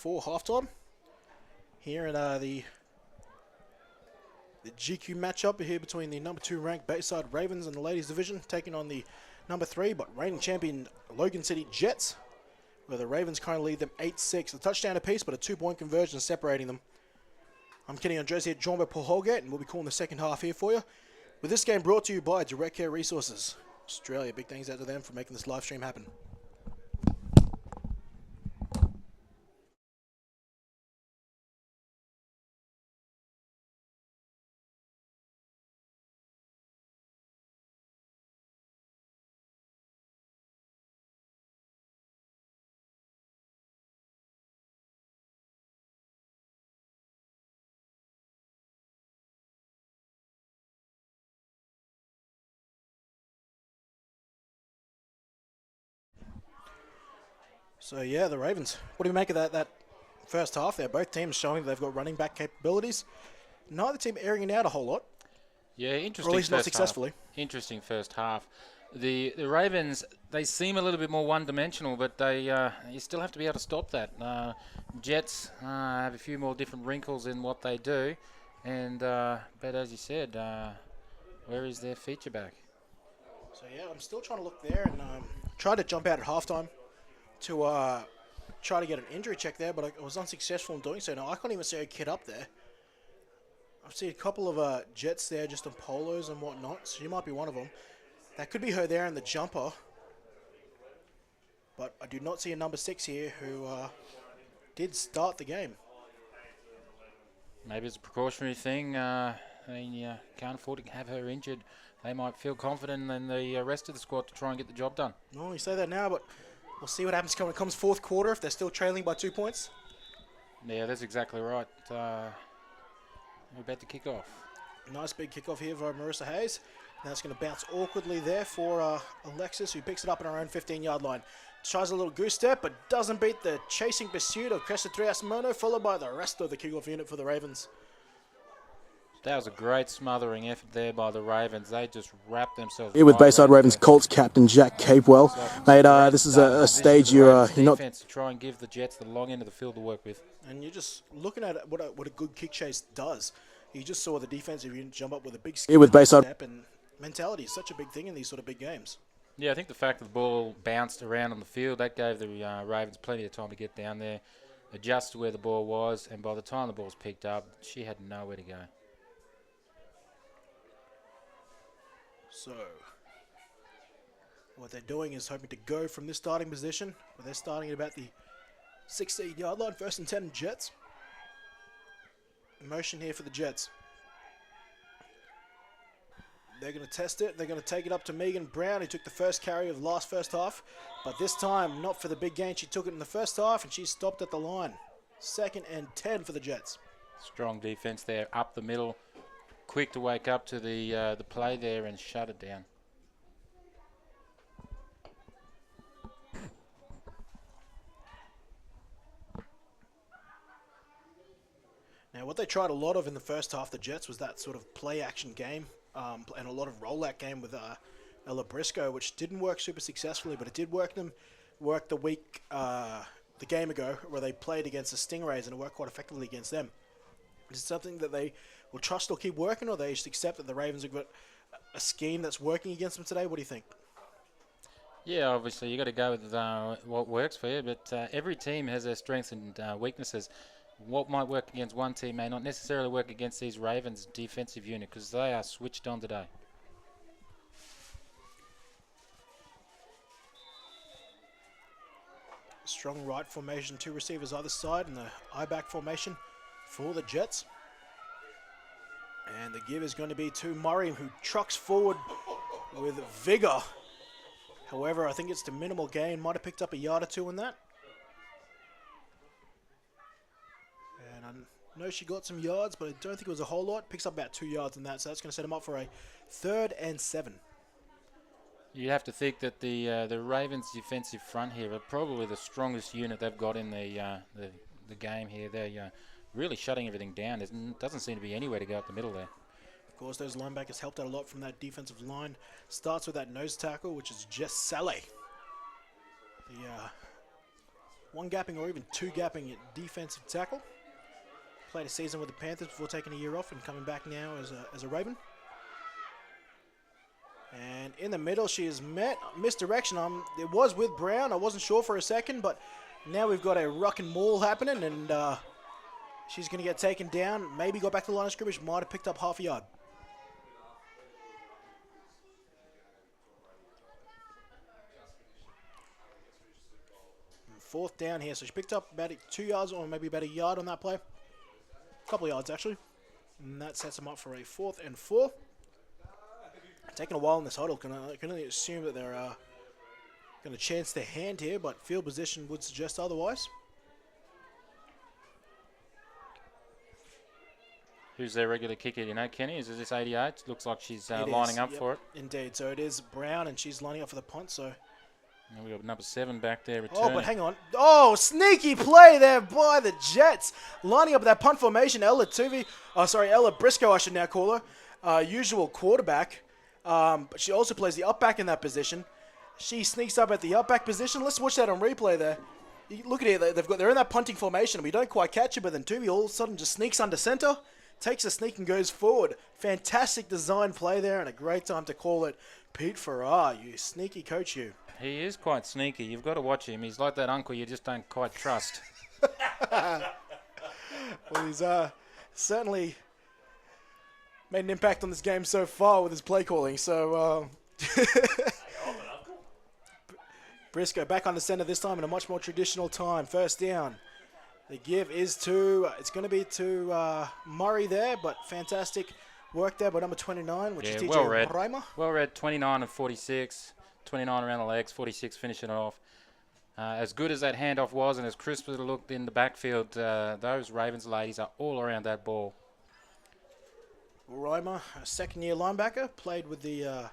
before halftime. Here in the GQ matchup here between the number 2 ranked Bayside Ravens in the ladies division, taking on the number 3 but reigning champion Logan City Jets, where the Ravens currently lead them 8-6. A touchdown apiece, but a 2-point conversion separating them. I'm Kenny Andres here, joined by Paul Holgate, and we'll be calling the second half here for you. With this game brought to you by Direct Care Resources Australia. Big thanks out to them for making this live stream happen. So yeah, the Ravens. What do you make of that first half there? Both teams showing they've got running back capabilities. Neither team airing it out a whole lot. Yeah, interesting. Or at least not first successfully. Half. Interesting first half. The Ravens, they seem a little bit more one-dimensional, but they you still have to be able to stop that. Jets have a few more different wrinkles in what they do, and but as you said, where is their feature back? So yeah, I'm still trying to look there and tried to jump out at halftime to try to get an injury check there, but I was unsuccessful in doing so. Now I can't even see a kid up there. I've seen a couple of Jets there just in polos and whatnot, so she might be one of them. That could be her there in the jumper, but I do not see a number 6 here who did start the game. Maybe it's a precautionary thing. I mean, you can't afford to have her injured. They might feel confident in the rest of the squad to try and get the job done. No, you say that now, but we'll see what happens when it comes fourth quarter if they're still trailing by 2 points. Yeah, that's exactly right. We're about to kick off. Nice big kickoff here by Marissa Hayes. Now it's going to bounce awkwardly there for Alexis, who picks it up in her own 15-yard line. Tries a little goose step, but doesn't beat the chasing pursuit of Cresta Trias-Mono, followed by the rest of the kickoff unit for the Ravens. That was a great smothering effort there by the Ravens. They just wrapped themselves. Here with right Bayside around Ravens Colts captain Jack Capewell. Mate, this is a stage you're not... Defense to try and give the Jets the long end of the field to work with. And you're just looking at what a good kick chase does. You just saw the defensive unit jump up with a big Here with Bayside step, and mentality is such a big thing in these sort of big games. Yeah, I think the fact that the ball bounced around on the field, that gave the Ravens plenty of time to get down there, adjust to where the ball was, and by the time the ball was picked up, she had nowhere to go. So, what they're doing is hoping to go from this starting position, where they're starting at about the 16-yard line, 1st and 10 Jets. Motion here for the Jets. They're going to test it. They're going to take it up to Megan Brown, who took the first carry of the first half. But this time, not for the big gain. She took it in the first half, and she stopped at the line. 2nd and 10 for the Jets. Strong defense there, up the middle. Quick to wake up to the play there and shut it down. Now, what they tried a lot of in the first half, the Jets, was that sort of play-action game and a lot of rollout game with Ella Briscoe, which didn't work super successfully, but it did work the game ago, where they played against the Stingrays, and it worked quite effectively against them. Is it something that they will trust or keep working, or they just accept that the Ravens have got a scheme that's working against them today? What do you think? Yeah, obviously you got to go with what works for you, but every team has their strengths and weaknesses. What might work against one team may not necessarily work against these Ravens defensive unit, because they are switched on today. Strong right formation, 2 receivers either side, and the I-back formation for the Jets. And the give is going to be to Murray, who trucks forward with vigor. However, I think it's to minimal gain. Might have picked up a yard or 2 in that. And I know she got some yards, but I don't think it was a whole lot. Picks up about 2 yards in that, so that's going to set him up for a 3rd and 7. You have to think that the Ravens' defensive front here are probably the strongest unit they've got in the game here. They're really shutting everything down. There doesn't seem to be anywhere to go up the middle there. Of course, those linebackers helped out a lot from that defensive line. Starts with that nose tackle, which is Jess Saleh. The one gapping or even two gapping defensive tackle. Played a season with the Panthers before taking a year off and coming back now as a Raven. And in the middle, she has met misdirection. It was with Brown. I wasn't sure for a second, but now we've got a ruck and maul happening, and she's going to get taken down. Maybe go back to the line of scrimmage. Might have picked up half a yard. And fourth down here. So she picked up about 2 yards or maybe about a yard on that play. A couple of yards, actually. And that sets them up for a 4th and 4. Taking a while in this huddle. Can only assume that they're going to chance their hand here, but field position would suggest otherwise. Who's their regular kicker, you know, Kenny? Is this 88? Looks like she's lining up for it. Indeed. So it is Brown, and she's lining up for the punt, so... And we got number 7 back there returning. Oh, but hang on. Oh, sneaky play there by the Jets. Lining up that punt formation. Ella Briscoe, I should now call her. Usual quarterback. But she also plays the up back in that position. She sneaks up at the up back position. Let's watch that on replay there. You look at it. They're in that punting formation. We don't quite catch it, but then Tuvi all of a sudden just sneaks under center, takes a sneak and goes forward. Fantastic design play there, and a great time to call it. Pete Farrar, you sneaky coach, you. He is quite sneaky. You've got to watch him. He's like that uncle you just don't quite trust. Well, he's certainly made an impact on this game so far with his play calling. So Briscoe back on the center this time in a much more traditional time. First down. The give is it's going to be to Murray there, but fantastic work there by number 29, which is TJ well read. Reimer. Well read, 29 and 46. 29 around the legs, 46 finishing it off. As good as that handoff was and as crisp as it looked in the backfield, those Ravens ladies are all around that ball. Reimer, a second-year linebacker, played with the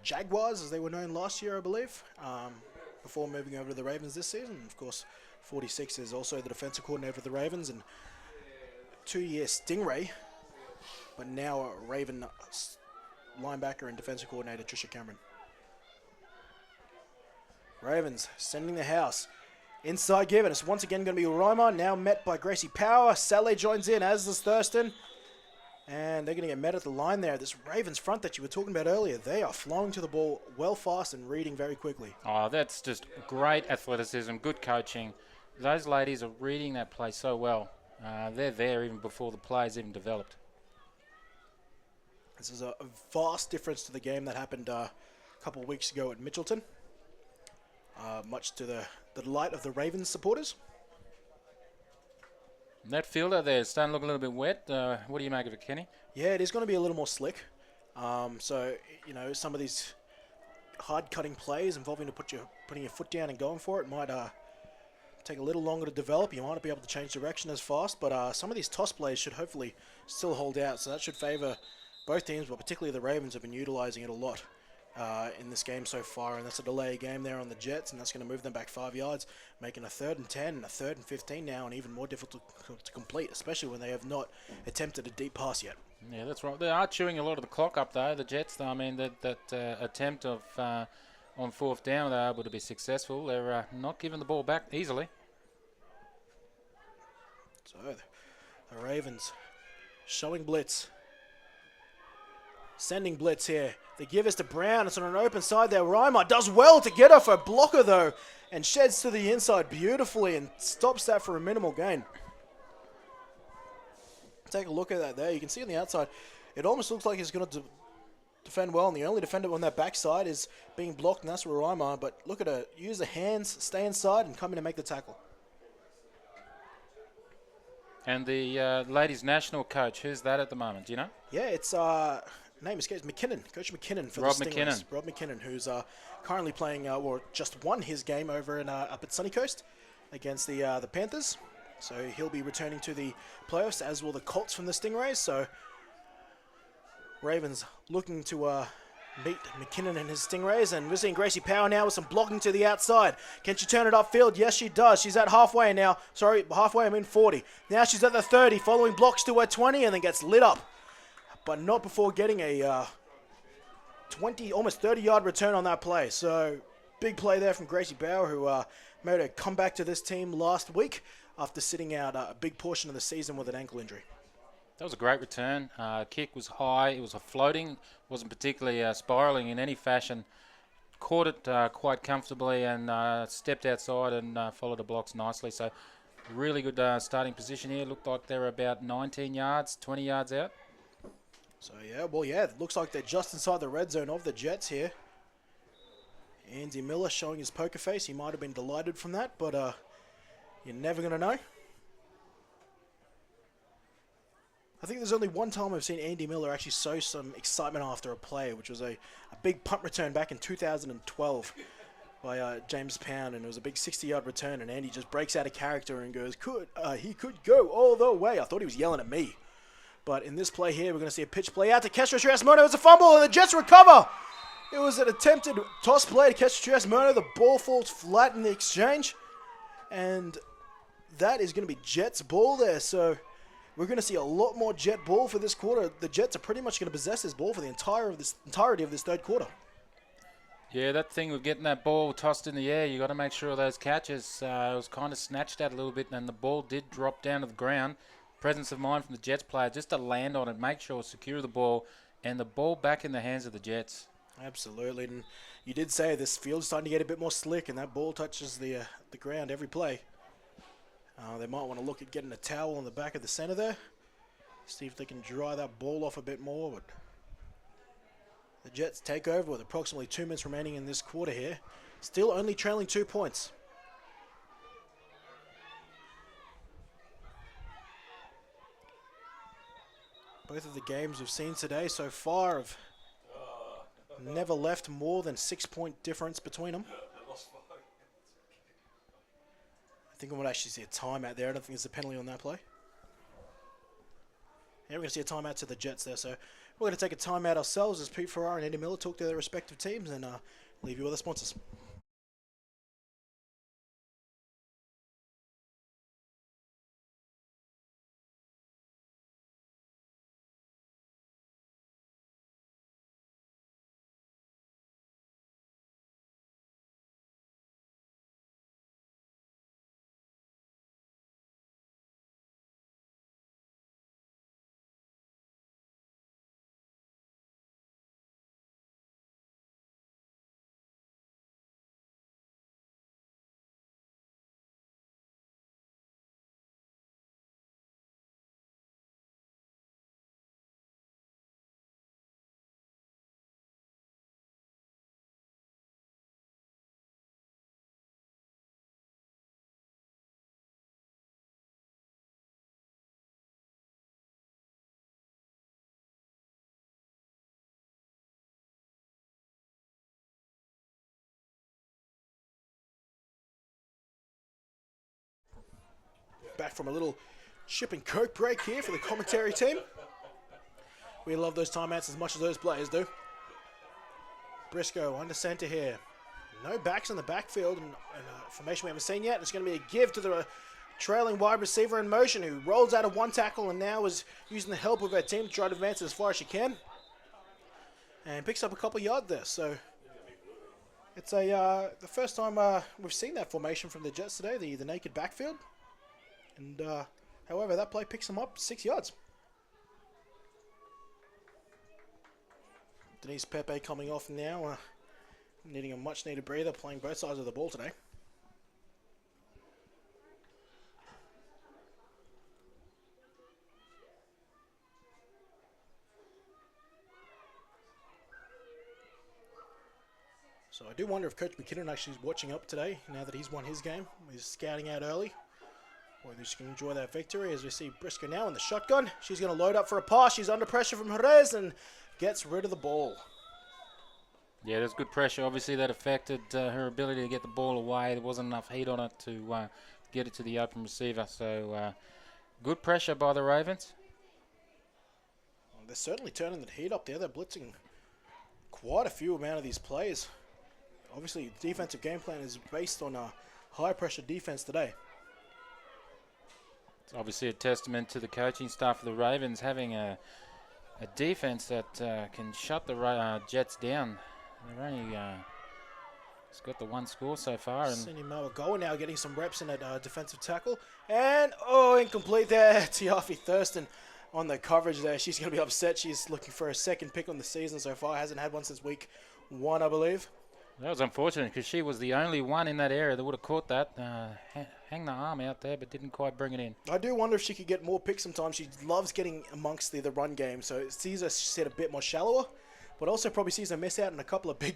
Jaguars, as they were known last year, I believe, before moving over to the Ravens this season. Of course, 46 is also the defensive coordinator for the Ravens, and 2-year Stingray, but now a Raven linebacker and defensive coordinator Trisha Cameron. Ravens sending the house. Inside give, and it's once again going to be Reimer, now met by Gracie Power. Saleh joins in, as does Thurston. And they're going to get met at the line there. This Ravens front that you were talking about earlier, they are flowing to the ball well fast and reading very quickly. Oh, that's just great athleticism, good coaching. Those ladies are reading that play so well. They're there even before the play's even developed. This is a vast difference to the game that happened a couple of weeks ago at Mitchelton. Much to the delight of the Ravens supporters. That field out there is starting to look a little bit wet. What do you make of it, Kenny? Yeah, it is going to be a little more slick. So, you know, some of these hard-cutting plays involving putting your foot down and going for it might take a little longer to develop. You might not be able to change direction as fast, but some of these toss plays should hopefully still hold out. So that should favor both teams, but particularly the Ravens have been utilizing it a lot in this game so far, and that's a delay game there on the Jets, and that's going to move them back 5 yards, making a 3rd and 10 and a 3rd and 15 now, and even more difficult to complete, especially when they have not attempted a deep pass yet. Yeah, that's right. They are chewing a lot of the clock up, though, the Jets. I mean, that attempt of on 4th down, they're able to be successful. They're not giving the ball back easily. So the Ravens showing blitz. Sending blitz here. The give is to Brown. It's on an open side there. Reimer does well to get off a blocker, though, and sheds to the inside beautifully and stops that for a minimal gain. Take a look at that there. You can see on the outside, it almost looks like he's going to defend well, and the only defender on that backside is being blocked, and that's Reimer. But look at her. Use the hands, stay inside, and come in and make the tackle. And the ladies' national coach, who's that at the moment? Do you know? Yeah, it's name escapes McKinnon, Coach McKinnon for Rob the Stingrays. McKinnon. Rob McKinnon, who's currently playing, or just won his game over in up at Sunny Coast against the Panthers. So he'll be returning to the playoffs, as will the Colts from the Stingrays. So Ravens looking to beat McKinnon and his Stingrays, and we're seeing Gracie Power now with some blocking to the outside. Can she turn it upfield? Yes, she does. She's at halfway now. Sorry, halfway, I mean 40. Now she's at the 30, following blocks to her 20, and then gets lit up. But not before getting a 20, almost 30-yard return on that play. So big play there from Gracie Power, who made a comeback to this team last week after sitting out a big portion of the season with an ankle injury. That was a great return. Kick was high. It was a floating. Wasn't particularly spiraling in any fashion. Caught it quite comfortably and stepped outside and followed the blocks nicely. So really good starting position here. Looked like they were about 19 yards, 20 yards out. So yeah, it looks like they're just inside the red zone of the Jets here. Andy Miller showing his poker face. He might have been delighted from that, but you're never going to know. I think there's only one time I've seen Andy Miller actually show some excitement after a play, which was a big punt return back in 2012 by James Pound, and it was a big 60-yard return, and Andy just breaks out of character and goes, he could go all the way. I thought he was yelling at me. But in this play here, we're going to see a pitch play out to Castro Triasmono. It's a fumble, and the Jets recover. It was an attempted toss play to Castro Triasmono. The ball falls flat in the exchange, and that is going to be Jets ball there. So we're going to see a lot more Jet ball for this quarter. The Jets are pretty much going to possess this ball for the entirety of this third quarter. Yeah, that thing with getting that ball tossed in the air, you got to make sure of those catches. It was kind of snatched out a little bit, and the ball did drop down to the ground. Presence of mind from the Jets player just to land on it, make sure secure the ball, and the ball back in the hands of the Jets. Absolutely, and you did say this field's starting to get a bit more slick, and that ball touches the ground every play. They might want to look at getting a towel on the back of the center there, see if they can dry that ball off a bit more. But the Jets take over with approximately 2 minutes remaining in this quarter here, still only trailing 2 points. Both of the games we've seen today so far have never left more than 6-point difference between them. I think I would actually see a timeout there. I don't think there's a penalty on that play. Yeah, we're going to see a timeout to the Jets there. So we're going to take a timeout ourselves as Pete Farrar and Eddie Miller talk to their respective teams and leave you with the sponsors. Back from a little chip and coke break here for the commentary team. We love those timeouts as much as those players do. Briscoe under center here. No backs in the backfield, and formation we haven't seen yet. It's going to be a give to the trailing wide receiver in motion, who rolls out of one tackle and now is using the help of her team to try to advance as far as she can. And picks up a couple yards there. So it's the first time we've seen that formation from the Jets today, the naked backfield. And however, that play picks them up 6 yards. Denise Pepe coming off now, needing a much-needed breather, playing both sides of the ball today. So I do wonder if Coach McKinnon actually is watching up today, now that he's won his game. He's scouting out early. Or they're just going to enjoy that victory, as we see Briscoe now in the shotgun. She's going to load up for a pass. She's under pressure from Jerez and gets rid of the ball. Yeah, there's good pressure. Obviously, that affected her ability to get the ball away. There wasn't enough heat on it to get it to the open receiver. So good pressure by the Ravens. Well, they're certainly turning the heat up there. They're blitzing quite a few amount of these players. Obviously, the defensive game plan is based on a high-pressure defense today. It's obviously a testament to the coaching staff of the Ravens having a defense that can shut the Jets down. They're only He's got the one score so far. And Senior Mauagoa now getting some reps in at defensive tackle. And, incomplete there. Tiafi Thurston on the coverage there. She's going to be upset. She's looking for a second pick on the season so far. Hasn't had one since week 1, I believe. that was unfortunate because she was the only one in that area that would have caught that. Hang the arm out there, but didn't quite bring it in. I do wonder if she could get more picks sometimes. She loves getting amongst the run game, so it sees her set a bit more shallower, but also probably sees her miss out on a couple of big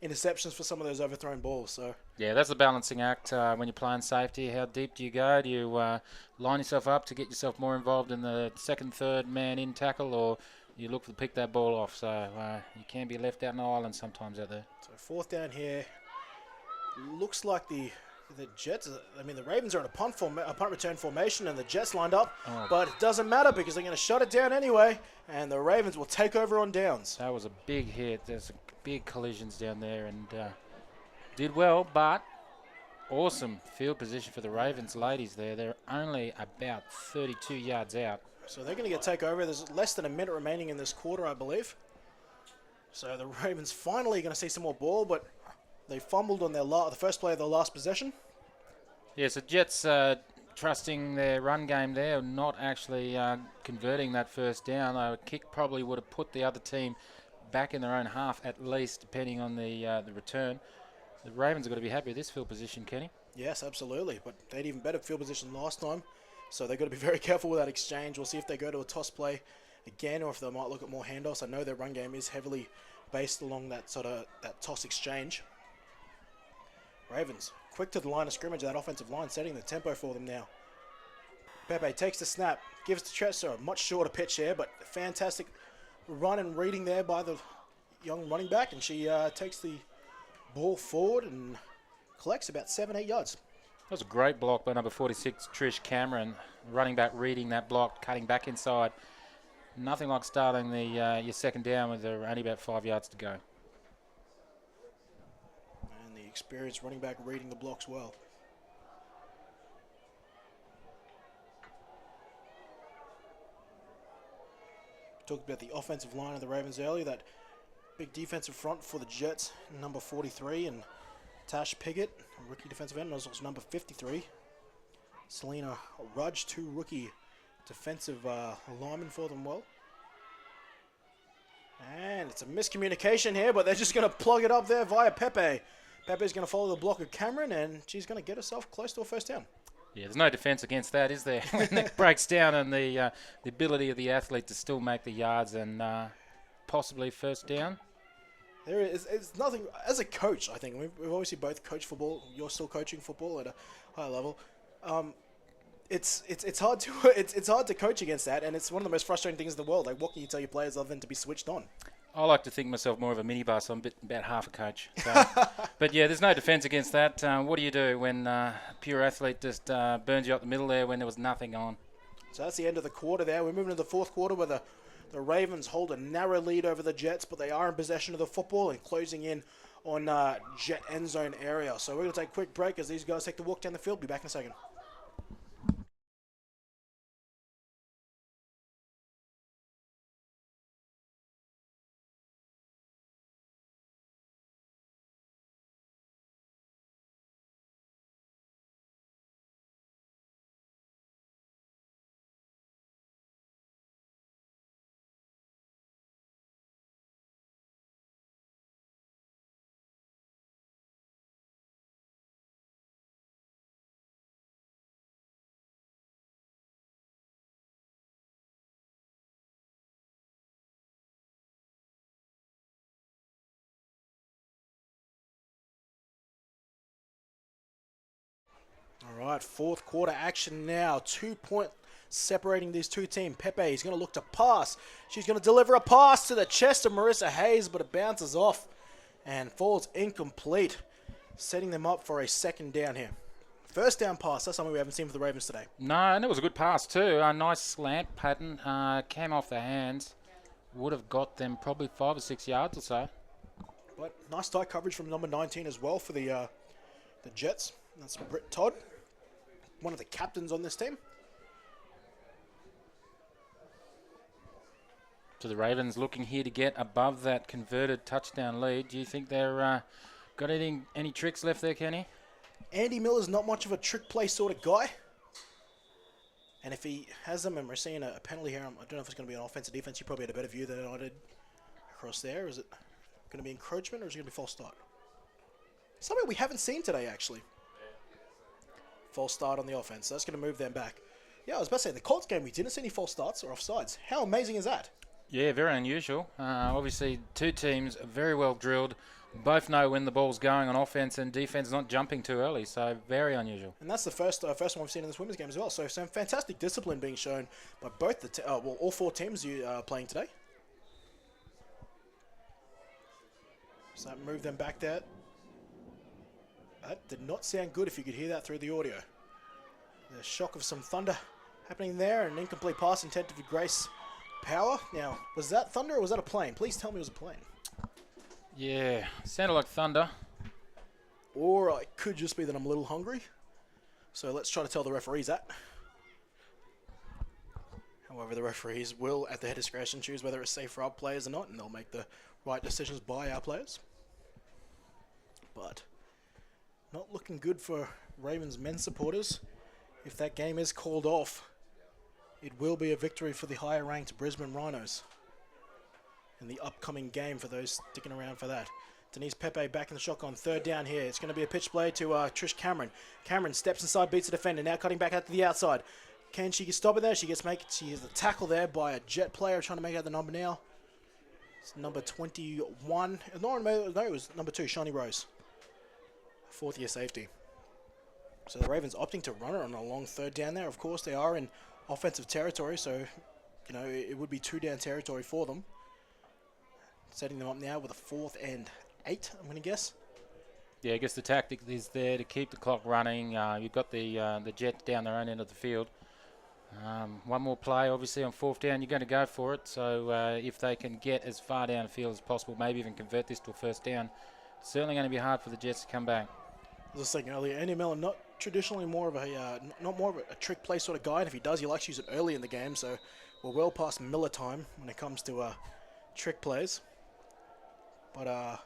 interceptions for some of those overthrown balls. So Yeah, that's a balancing act when you're playing safety. How deep do you go? Do you line yourself up to get yourself more involved in the second, third man in tackle, or you look to pick that ball off? So you can be left out on the island sometimes out there. So fourth down here. Looks like the Jets, the Ravens are in a punt return formation and the Jets lined up, but it doesn't matter because they're going to shut it down anyway, and the Ravens will take over on downs. That was a big hit. There's big collisions down there, and did well, but awesome field position for the Ravens ladies there. They're only about 32 yards out. So they're going to get take over. There's less than a minute remaining in this quarter, I believe. So the Ravens finally going to see some more ball, but they fumbled on the first play of their last possession. Yeah, so Jets trusting their run game there, not actually converting that first down. A kick probably would have put the other team back in their own half at least, depending on the return. The Ravens are going to be happy with this field position, Kenny. Yes, absolutely. But they had even better field position last time, so they've got to be very careful with that exchange. We'll see if they go to a toss play again or if they might look at more handoffs. I know their run game is heavily based along that that toss exchange. Ravens quick to the line of scrimmage, that offensive line setting the tempo for them now. Pepe takes the snap, gives to Chester, a much shorter pitch here, but fantastic run and reading there by the young running back, and she takes the ball forward and collects about 7-8 yards. That was a great block by number 46, Trish Cameron. Running back reading that block, cutting back inside. Nothing like starting your second down with only about 5 yards to go. And the experienced running back reading the blocks well. Talked about the offensive line of the Ravens earlier, that big defensive front for the Jets, number 43, and Tash Piggott, rookie defensive end, also number 53. Selena Rudge, 2 rookie defensive linemen for them well. And it's a miscommunication here, but they're just going to plug it up there via Pepe. Pepe's going to follow the block of Cameron, and she's going to get herself close to a first down. Yeah, there's no defense against that, is there? When it breaks down and the ability of the athlete to still make the yards and possibly first down. There is it's nothing. As a coach, I think we've obviously both coached football. You're still coaching football at a high level. It's hard to it's hard to coach against that, and it's one of the most frustrating things in the world. Like, what can you tell your players other than to be switched on? I like to think myself more of a minibus. I'm about half a coach. So. But yeah, there's no defense against that. What do you do when a pure athlete just burns you up the middle there when there was nothing on? So that's the end of the quarter there. We're moving to the fourth quarter where the Ravens hold a narrow lead over the Jets, but they are in possession of the football and closing in on Jet end zone area. So we're going to take a quick break as these guys take the walk down the field. Be back in a second. All right, fourth quarter action now. 2 point separating these two teams. Pepe is going to look to pass. She's going to deliver a pass to the chest of Marissa Hayes, but it bounces off and falls incomplete, setting them up for a second down here. First down pass, that's something we haven't seen for the Ravens today. No, and it was a good pass too. A nice slant pattern. Came off the hands. Would have got them probably 5 or 6 yards or so. But nice tight coverage from number 19 as well for the Jets. That's Britt Todd, one of the captains on this team. So the Ravens looking here to get above that converted touchdown lead. Do you think they're Got any tricks left there, Kenny? Andy Miller's not much of a trick play sort of guy. And if he has them, and we're seeing a penalty here, I don't know if it's going to be an offense or defense. You probably had a better view than I did across there. Is it going to be encroachment or is it going to be false start? Something we haven't seen today, actually. False start on the offense. That's going to move them back. Yeah, I was about to say, in the Colts game, we didn't see any false starts or offsides. How amazing is that? Yeah, very unusual. Obviously, two teams are very well drilled. Both know when the ball's going on offense and defense, not jumping too early. So very unusual. And that's the first one we've seen in this women's game as well. So some fantastic discipline being shown by both all four teams you playing today. So that moved them back there. That did not sound good if you could hear that through the audio. The shock of some thunder happening there, and an incomplete pass intended for Grace Power. Now, was that thunder or was that a plane? Please tell me it was a plane. Yeah, sounded like thunder. Or it could just be that I'm a little hungry. So let's try to tell the referees that. However, the referees will, at their discretion, choose whether it's safe for our players or not, and they'll make the right decisions by our players. But not looking good for Ravens men's supporters. If that game is called off, it will be a victory for the higher-ranked Brisbane Rhinos in the upcoming game for those sticking around for that. Denise Pepe back in the shotgun, third down here. It's going to be a pitch play to Trish Cameron. Cameron steps inside, beats the defender, now cutting back out to the outside. Can she stop it there? She has a tackle there by a Jet player trying to make out the number now. It's number 21. No, it was number 2, Shawnee Rose. Fourth year safety. So the Ravens opting to run it on a long third down there. Of course, they are in offensive territory, so it would be 2-down territory for them. Setting them up now with a 4th and 8, I'm going to guess. Yeah, I guess the tactic is there to keep the clock running. You've got the Jets down their own end of the field. One more play, obviously, on 4th down. You're going to go for it. So if they can get as far down the field as possible, maybe even convert this to a first down, it's certainly going to be hard for the Jets to come back. I was saying earlier, Andy Miller not traditionally more of a trick play sort of guy, and if he does, he likes to use it early in the game. So we're well past Miller time when it comes to trick plays. But I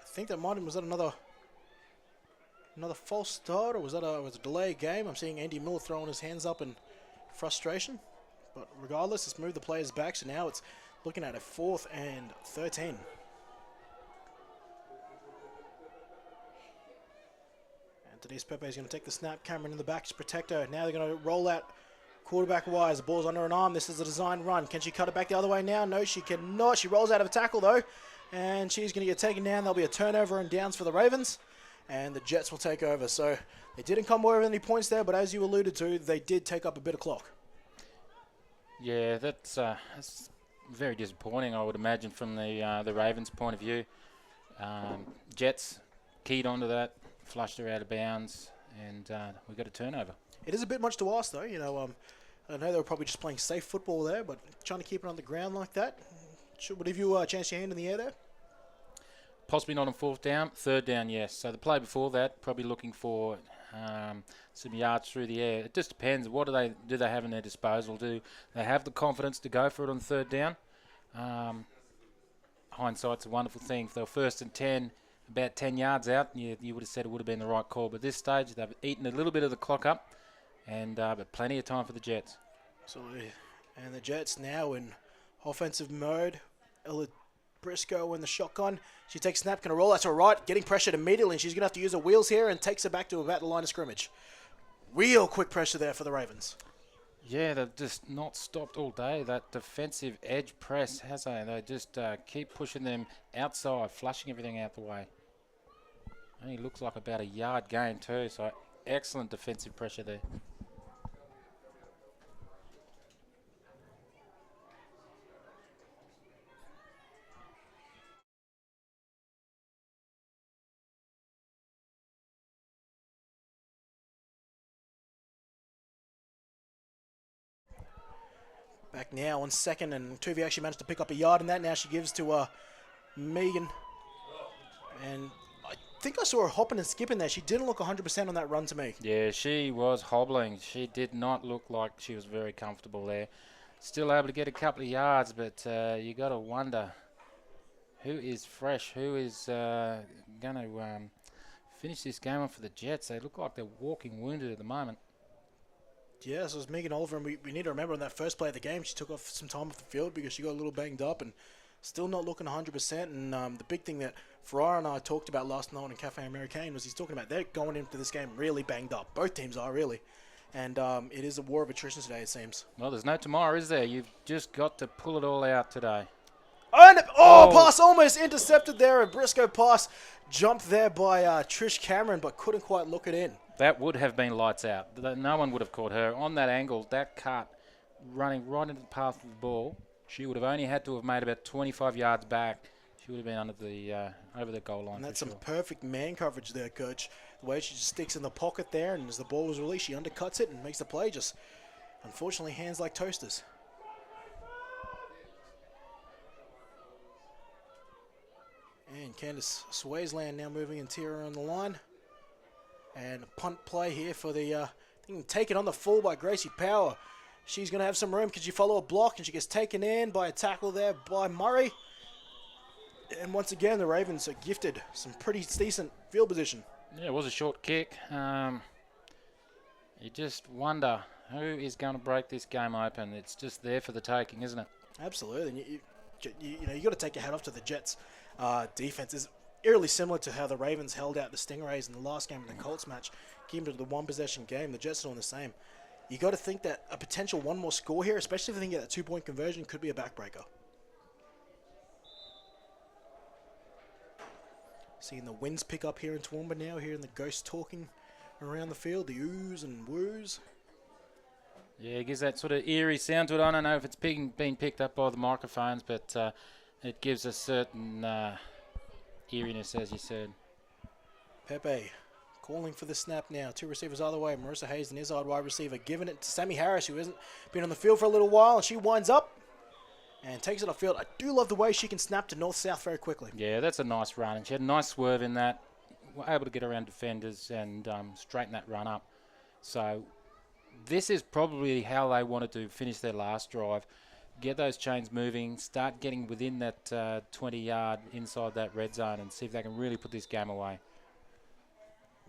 think that was that another false start, or was a delay game? I'm seeing Andy Miller throwing his hands up in frustration. But regardless, let's move the players back. So now it's looking at a 4th and 13. And Denise Pepe is going to take the snap. Cameron in the back to protect her. Now they're going to roll out quarterback-wise. The ball's under an arm. This is a design run. Can she cut it back the other way now? No, she cannot. She rolls out of a tackle, though. And she's going to get taken down. There'll be a turnover and downs for the Ravens. And the Jets will take over. So they didn't come away with any points there, but as you alluded to, they did take up a bit of clock. Yeah, that's very disappointing, I would imagine, from the Ravens' point of view. Jets keyed onto that, flushed her out of bounds, and we got a turnover. It is a bit much to ask, though. I know they were probably just playing safe football there, but trying to keep it on the ground like that. Would give you a chance your hand in the air there? Possibly not on 4th down. 3rd down, yes. So the play before that, probably looking for some yards through the air. It just depends. What do they have in their disposal? Do they have the confidence to go for it on 3rd down? Hindsight's a wonderful thing. If they were 1st and 10, about 10 yards out, you would have said it would have been the right call. But at this stage, they've eaten a little bit of the clock up, and but plenty of time for the Jets. Absolutely. And the Jets now in offensive mode. Ella Briscoe in the shotgun. She takes snap, going to roll out to her right, getting pressured immediately, and she's going to have to use her wheels here and takes her back to about the line of scrimmage. Real quick pressure there for the Ravens. Yeah, they've just not stopped all day. That defensive edge press, they just keep pushing them outside, flushing everything out the way. Only looks like about a yard gain too, so excellent defensive pressure there. Back now on 2nd, and Tuvie actually managed to pick up a yard in that. Now she gives to Megan. And I think I saw her hopping and skipping there. She didn't look 100% on that run to me. Yeah, she was hobbling. She did not look like she was very comfortable there. Still able to get a couple of yards, but you got to wonder who is fresh, who is going to finish this game off for the Jets. They look like they're walking wounded at the moment. Yeah, so it's Megan Oliver, and we need to remember on that first play of the game, she took off some time off the field because she got a little banged up and still not looking 100%. And the big thing that Ferrara and I talked about last night in Cafe Americain was he's talking about they're going into this game really banged up. Both teams are really. And it is a war of attrition today, it seems. Well, there's no tomorrow, is there? You've just got to pull it all out today. And, pass almost intercepted there. A Briscoe pass jumped there by Trish Cameron, but couldn't quite look it in. That would have been lights out. No one would have caught her. On that angle, that cut, running right into the path of the ball, she would have only had to have made about 25 yards back. She would have been under the over the goal line. And that's for some sure. perfect man coverage there, Coach. The way she just sticks in the pocket there, and as the ball was released, she undercuts it and makes the play. Just, unfortunately, hands like toasters. And Candice Swaysland now moving interior on the line. And a punt play here for the, taken on the full by Gracie Power. She's going to have some room. Can she follow a block? And she gets taken in by a tackle there by Murray. And once again, the Ravens are gifted some pretty decent field position. Yeah, it was a short kick. You just wonder who is going to break this game open. It's just there for the taking, isn't it? Absolutely. And you got to take your hat off to the Jets. Defense is eerily similar to how the Ravens held out the Stingrays in the last game of the Colts match. Came to the one-possession game. The Jets are doing the same. You got to think that a potential one more score here, especially if they can get that two-point conversion, could be a backbreaker. Seeing the winds pick up here in Toowoomba now, hearing the ghosts talking around the field, the oohs and woos. Yeah, it gives that sort of eerie sound to it. I don't know if it's being picked up by the microphones, but it gives a certain eeriness, as you said. Pepe calling for the snap now. Two receivers either way. Marissa Hayes, the Izzard wide receiver, giving it to Sammy Harris, who hasn't been on the field for a little while, and she winds up and takes it off field. I do love the way she can snap to north-south very quickly. Yeah, that's a nice run, and she had a nice swerve in that. Able to get around defenders and straighten that run up. So this is probably how they wanted to finish their last drive. Get those chains moving, start getting within that 20-yard inside that red zone and see if they can really put this game away.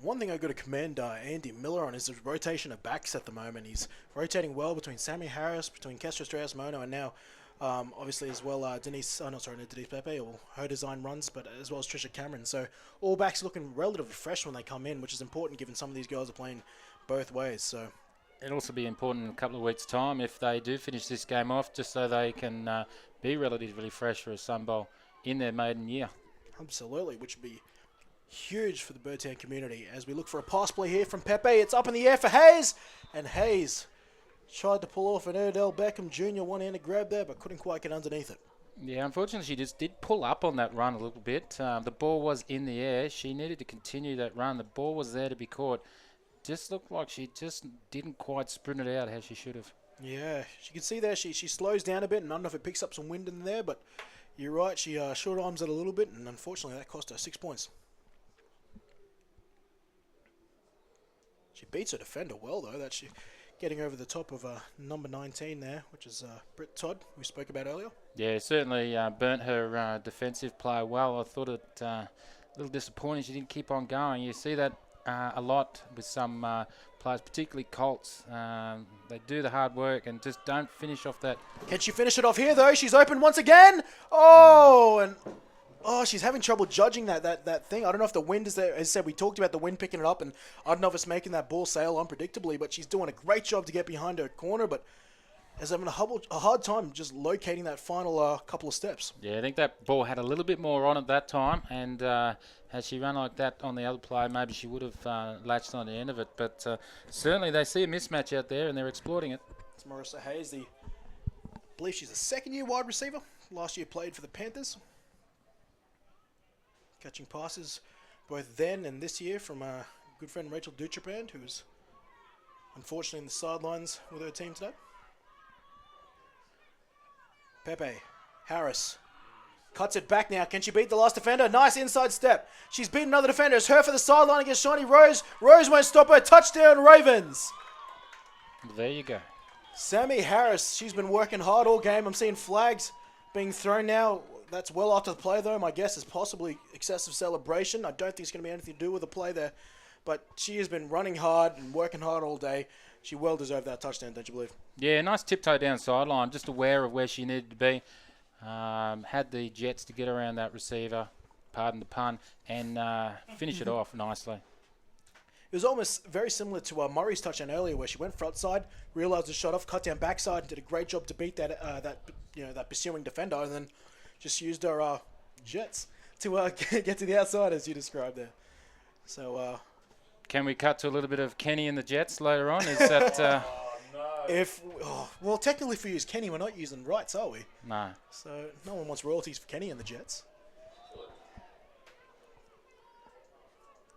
One thing I've got to commend Andy Miller on is the rotation of backs at the moment. He's rotating well between Sammy Harris, between Castro Strauss-Mono, and now obviously as well Denise Pepe, or her design runs, but as well as Trisha Cameron. So all backs looking relatively fresh when they come in, which is important given some of these girls are playing both ways. So it'll also be important in a couple of weeks' time if they do finish this game off, just so they can be relatively fresh for a Sun Bowl in their maiden year. Absolutely, which would be huge for the Birdtown community. As we look for a pass play here from Pepe, it's up in the air for Hayes, and Hayes tried to pull off an Odell Beckham Jr. one-handed grab there, but couldn't quite get underneath it. Yeah, unfortunately, she just did pull up on that run a little bit. The ball was in the air. She needed to continue that run. The ball was there to be caught. Just looked like she just didn't quite sprint it out how she should have. Yeah, you can see there she slows down a bit, and I don't know if it picks up some wind in there, but you're right, she short arms it a little bit, and unfortunately that cost her 6 points. She beats her defender well, though. That she getting over the top of number 19 there, which is Britt Todd, we spoke about earlier. Yeah, certainly burnt her defensive play well. I thought it a little disappointing she didn't keep on going. You see that a lot with some players, particularly Colts. They do the hard work and just don't finish off that. Can she finish it off here, though? She's open once again. Oh, she's having trouble judging that thing. I don't know if the wind is there. As I said, we talked about the wind picking it up, and I don't know if it's making that ball sail unpredictably, but she's doing a great job to get behind her corner, but is having a hard time just locating that final couple of steps. Yeah, I think that ball had a little bit more on it that time, and had she run like that on the other play, maybe she would have latched on the end of it. But certainly they see a mismatch out there, and they're exploiting it. It's Marissa Hayes, I believe she's a second-year wide receiver. Last year played for the Panthers. Catching passes both then and this year from our good friend Rachel Dutrapand, who's unfortunately in the sidelines with her team today. Pepe, Harris, cuts it back now. Can she beat the last defender? Nice inside step. She's beaten another defender. It's her for the sideline against Shawnee Rose. Rose won't stop her. Touchdown, Ravens. There you go. Sammy Harris, she's been working hard all game. I'm seeing flags being thrown now. That's well after the play, though. My guess is possibly excessive celebration. I don't think it's going to be anything to do with the play there. But she has been running hard and working hard all day. She well deserved that touchdown, don't you believe? Yeah, nice tiptoe down sideline, just aware of where she needed to be. Had the jets to get around that receiver, pardon the pun, and finish it off nicely. It was almost very similar to Murray's touchdown earlier, where she went front side, realized the shot off, cut down backside, and did a great job to beat that pursuing defender, and then just used her jets to get to the outside, as you described there. So, can we cut to a little bit of Kenny and the Jets later on? Is that? Well, technically for you as Kenny, we're not using rights, are we? No. So no one wants royalties for Kenny and the Jets.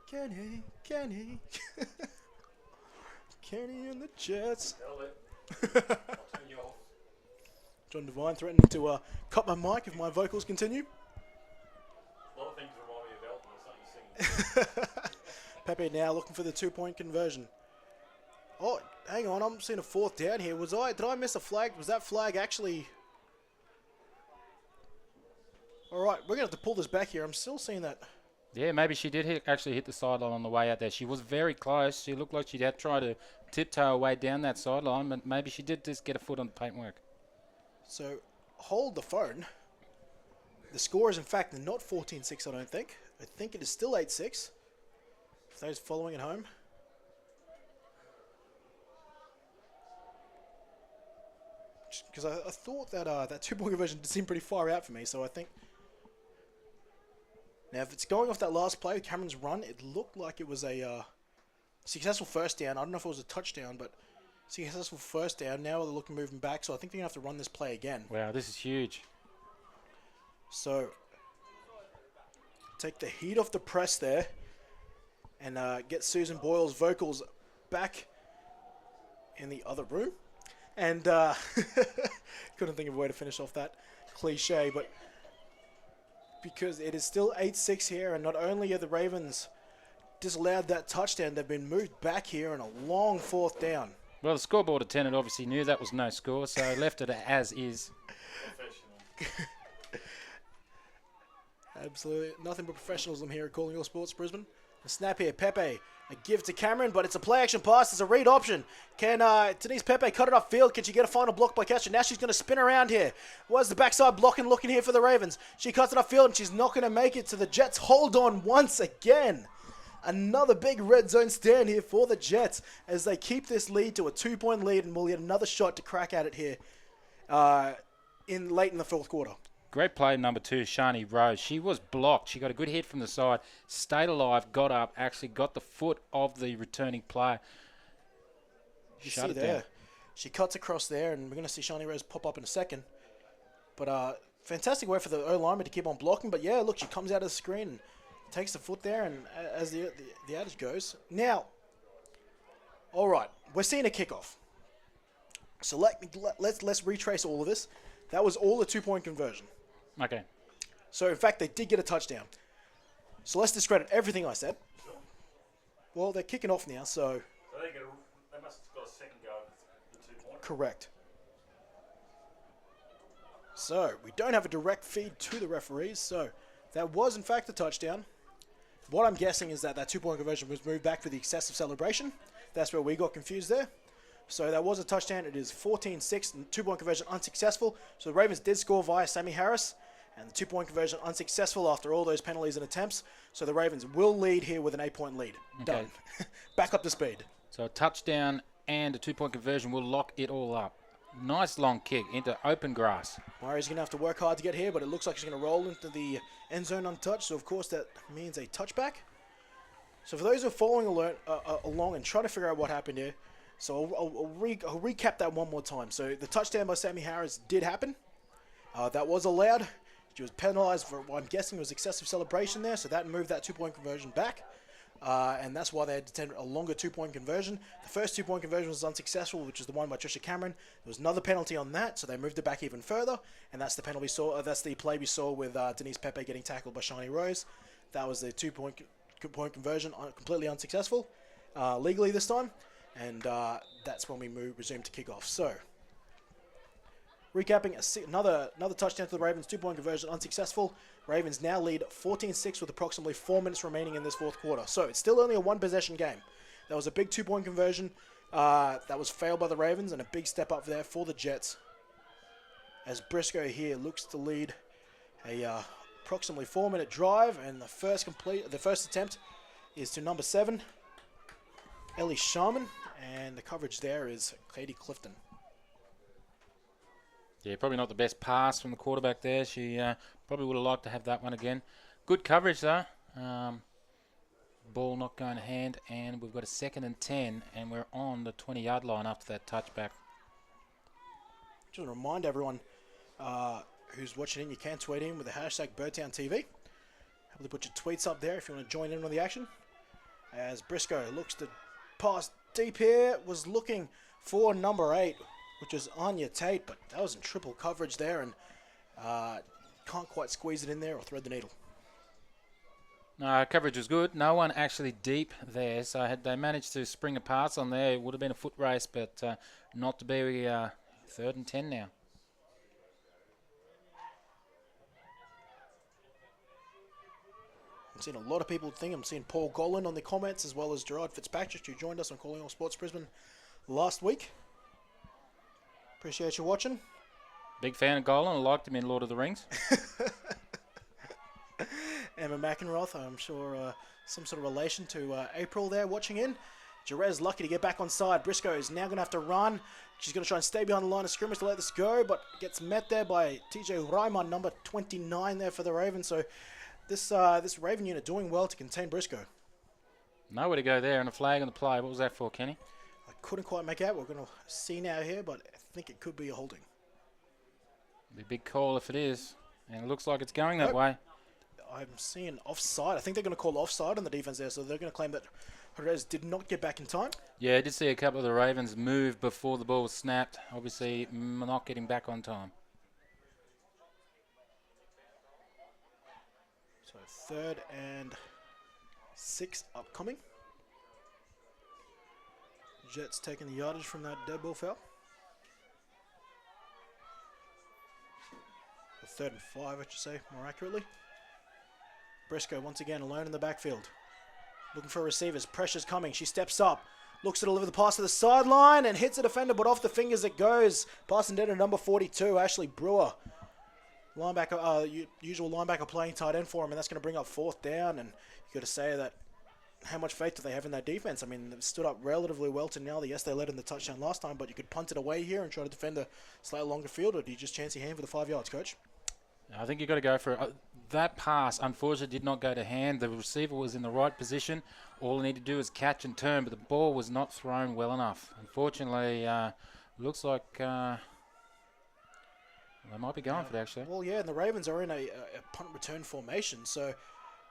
Kenny, Kenny, Kenny and the Jets. John Devine threatening to cut my mic if my vocals continue. A lot of things remind me of Elton. It's not you singing. Pepe now looking for the 2-point conversion. Oh, hang on, I'm seeing a fourth down here. Did I miss a flag? Was that flag actually? All right, we're gonna have to pull this back here. I'm still seeing that. Yeah, maybe she did actually hit the sideline on the way out there. She was very close. She looked like she had tried to tiptoe away down that sideline, but maybe she did just get a foot on the paintwork. So, hold the phone. The score is, in fact, not 14-6, I don't think. I think it is still 8-6. For those following at home. Because I thought that that 2-point conversion seemed pretty far out for me, so I think... Now, if it's going off that last play, Cameron's run, it looked like it was a successful first down. I don't know if it was a touchdown, but successful first down. Now they're looking moving back, so I think they're going to have to run this play again. Wow, this is huge. So, take the heat off the press there and get Susan Boyle's vocals back in the other room. And couldn't think of a way to finish off that cliche, but because it is still 8-6 here, and not only are the Ravens disallowed that touchdown, they've been moved back here on a long fourth down. Well, the scoreboard attendant obviously knew that was no score, so left it as is. Absolutely. Nothing but professionalism here at Calling All Sports Brisbane. A snap here, Pepe. A give to Cameron, but it's a play-action pass. It's a read option. Can Denise Pepe cut it off field? Can she get a final block by catcher? Now she's going to spin around here. Where's the backside blocking looking here for the Ravens? She cuts it off field, and she's not going to make it to the Jets. Hold on once again. Another big red zone stand here for the Jets as they keep this lead to a 2-point lead, and we'll get another shot to crack at it here late in the fourth quarter. Great play number 2, Shani Rose. She was blocked. She got a good hit from the side, stayed alive, got up, actually got the foot of the returning player. Shut it down. She cuts across there, and we're going to see Shani Rose pop up in a second. But fantastic way for the O-lineman to keep on blocking. But yeah, look, she comes out of the screen and takes the foot there, and as the adage goes. Now, all right, we're seeing a kickoff. So let's retrace all of this. That was all a 2-point conversion. Okay. So, in fact, they did get a touchdown. So let's discredit everything I said. Well, they're kicking off now, so... They must have got a second go at the 2-point. Correct. So, we don't have a direct feed to the referees, so that was, in fact, a touchdown. What I'm guessing is that 2-point conversion was moved back for the excessive celebration. That's where we got confused there. So that was a touchdown. It is 14-6, and 2-point conversion unsuccessful. So the Ravens did score via Sammy Harris, and the 2-point conversion unsuccessful after all those penalties and attempts. So the Ravens will lead here with an 8-point lead. Okay. Done. Back up to speed. So a touchdown and a 2-point conversion will lock it all up. Nice long kick into open grass. Murray's going to have to work hard to get here, but it looks like she's going to roll into the end zone untouched. So, of course, that means a touchback. So for those who are following along and trying to figure out what happened here, so I'll recap that one more time. So the touchdown by Sammy Harris did happen. That was allowed. She was penalized for what I'm guessing was excessive celebration there, so that moved that 2-point conversion back. And that's why they had to attempt a longer 2-point conversion. The first 2-point conversion was unsuccessful, which is the one by Trisha Cameron. There was another penalty on that, so they moved it back even further. And that's the penalty we saw. That's the play we saw with Denise Pepe getting tackled by Shani Rose. That was the 2-point conversion, completely unsuccessful, legally this time. And that's when we resumed to kick off. So, Recapping, another touchdown to the Ravens, 2-point conversion unsuccessful. Ravens now lead 14-6 with approximately 4 minutes remaining in this fourth quarter. So it's still only a one-possession game. That was a big 2-point conversion that was failed by the Ravens, and a big step up there for the Jets. As Briscoe here looks to lead a approximately 4-minute drive, and the first attempt is to number 7, Ellie Sharman, and the coverage there is Katie Clifton. Yeah, probably not the best pass from the quarterback there. She probably would have liked to have that one again. Good coverage though. Ball not going to hand, and we've got a 2nd and 10, and we're on the 20-yard line after that touchback. Just want to remind everyone who's watching in, you can tweet in with the hashtag BirdTownTV. Happily put your tweets up there if you want to join in on the action. As Briscoe looks to pass deep here, was looking for number 8, which is Anya Tate, but that was in triple coverage there, and can't quite squeeze it in there or thread the needle. Coverage was good. No one actually deep there, so had they managed to spring a pass on there, it would have been a foot race, but not to be 3rd and 10 now. I'm seeing a lot of people think. I'm seeing Paul Golan on the comments, as well as Gerard Fitzpatrick, who joined us on Calling All Sports Brisbane last week. Appreciate you watching. Big fan of Golan. I liked him in Lord of the Rings. Emma McEnroth, I'm sure some sort of relation to April there watching in. Jerez lucky to get back on side. Briscoe is now going to have to run. She's going to try and stay behind the line of scrimmage to let this go, but gets met there by TJ Reimann, number 29 there for the Ravens. So this Raven unit doing well to contain Briscoe. Nowhere to go there, and a flag on the play. What was that for, Kenny? I couldn't quite make out. We're going to see now here, but I think it could be a holding. Be a big call if it is, and it looks like it's going that way. I'm seeing offside. I think they're going to call offside on the defense there, so they're going to claim that Jerez did not get back in time. Yeah, I did see a couple of the Ravens move before the ball was snapped. Obviously, not getting back on time. So 3rd and 6 upcoming. Jets taking the yardage from that dead ball foul. 3rd and 5, I should say, more accurately. Briscoe once again alone in the backfield. Looking for receivers. Pressure's coming. She steps up. Looks to deliver the pass to the sideline and hits a defender, but off the fingers it goes. Pass intended to number 42, Ashley Brewer. Linebacker, usual linebacker playing tight end for him, and that's going to bring up 4th down. And you got to say that how much faith do they have in that defense? I mean, they've stood up relatively well to now. Yes, they led in the touchdown last time, but you could punt it away here and try to defend a slightly longer field, or do you just chance your hand for the 5 yards, Coach? I think you've got to go for it. That pass, unfortunately, did not go to hand. The receiver was in the right position. All he needed to do is catch and turn, but the ball was not thrown well enough. Unfortunately, looks like they might be going for it, actually. Well, yeah, and the Ravens are in a punt return formation, so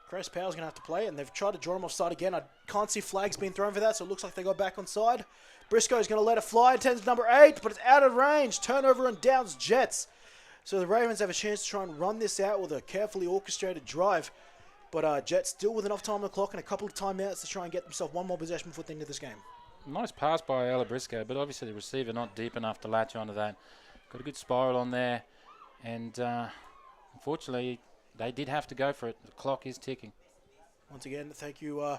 Grace Powell's going to have to play, and they've tried to draw him offside again. I can't see flags being thrown for that, so it looks like they got back on side. Briscoe's going to let it fly. Attends number 8, but it's out of range. Turnover and downs Jets. So the Ravens have a chance to try and run this out with a carefully orchestrated drive. But Jets still with enough time on the clock and a couple of timeouts to try and get themselves one more possession before the end of this game. Nice pass by Ella Briscoe, but obviously the receiver not deep enough to latch onto that. Got a good spiral on there. And unfortunately, they did have to go for it. The clock is ticking. Once again, thank you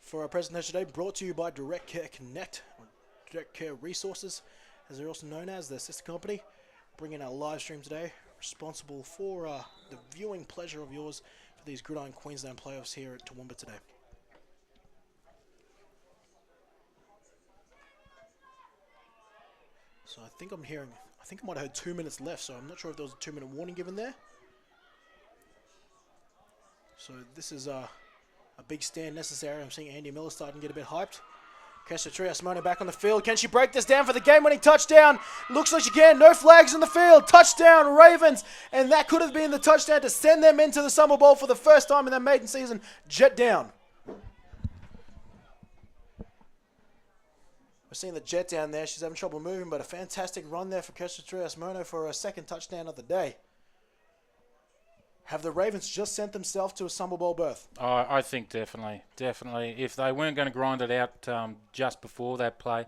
for our presentation today. Brought to you by Direct Care Connect, or Direct Care Resources, as they're also known as, their sister company. Bringing our live stream today, responsible for the viewing pleasure of yours for these Gridiron Queensland playoffs here at Toowoomba today. So I think I might have heard 2 minutes left, so I'm not sure if there was a 2-minute warning given there. So this is a big stand necessary. I'm seeing Andy Miller starting to get a bit hyped. Kesha Trias-Mono back on the field. Can she break this down for the game-winning touchdown? Looks like she can. No flags in the field. Touchdown, Ravens. And that could have been the touchdown to send them into the Summer Bowl for the first time in their maiden season. Jet down. We're seeing the jet down there. She's having trouble moving, but a fantastic run there for Kesha Trias-Mono for her 2nd touchdown of the day. Have the Ravens just sent themselves to a Summer Bowl berth? Oh, I think definitely. If they weren't going to grind it out just before that play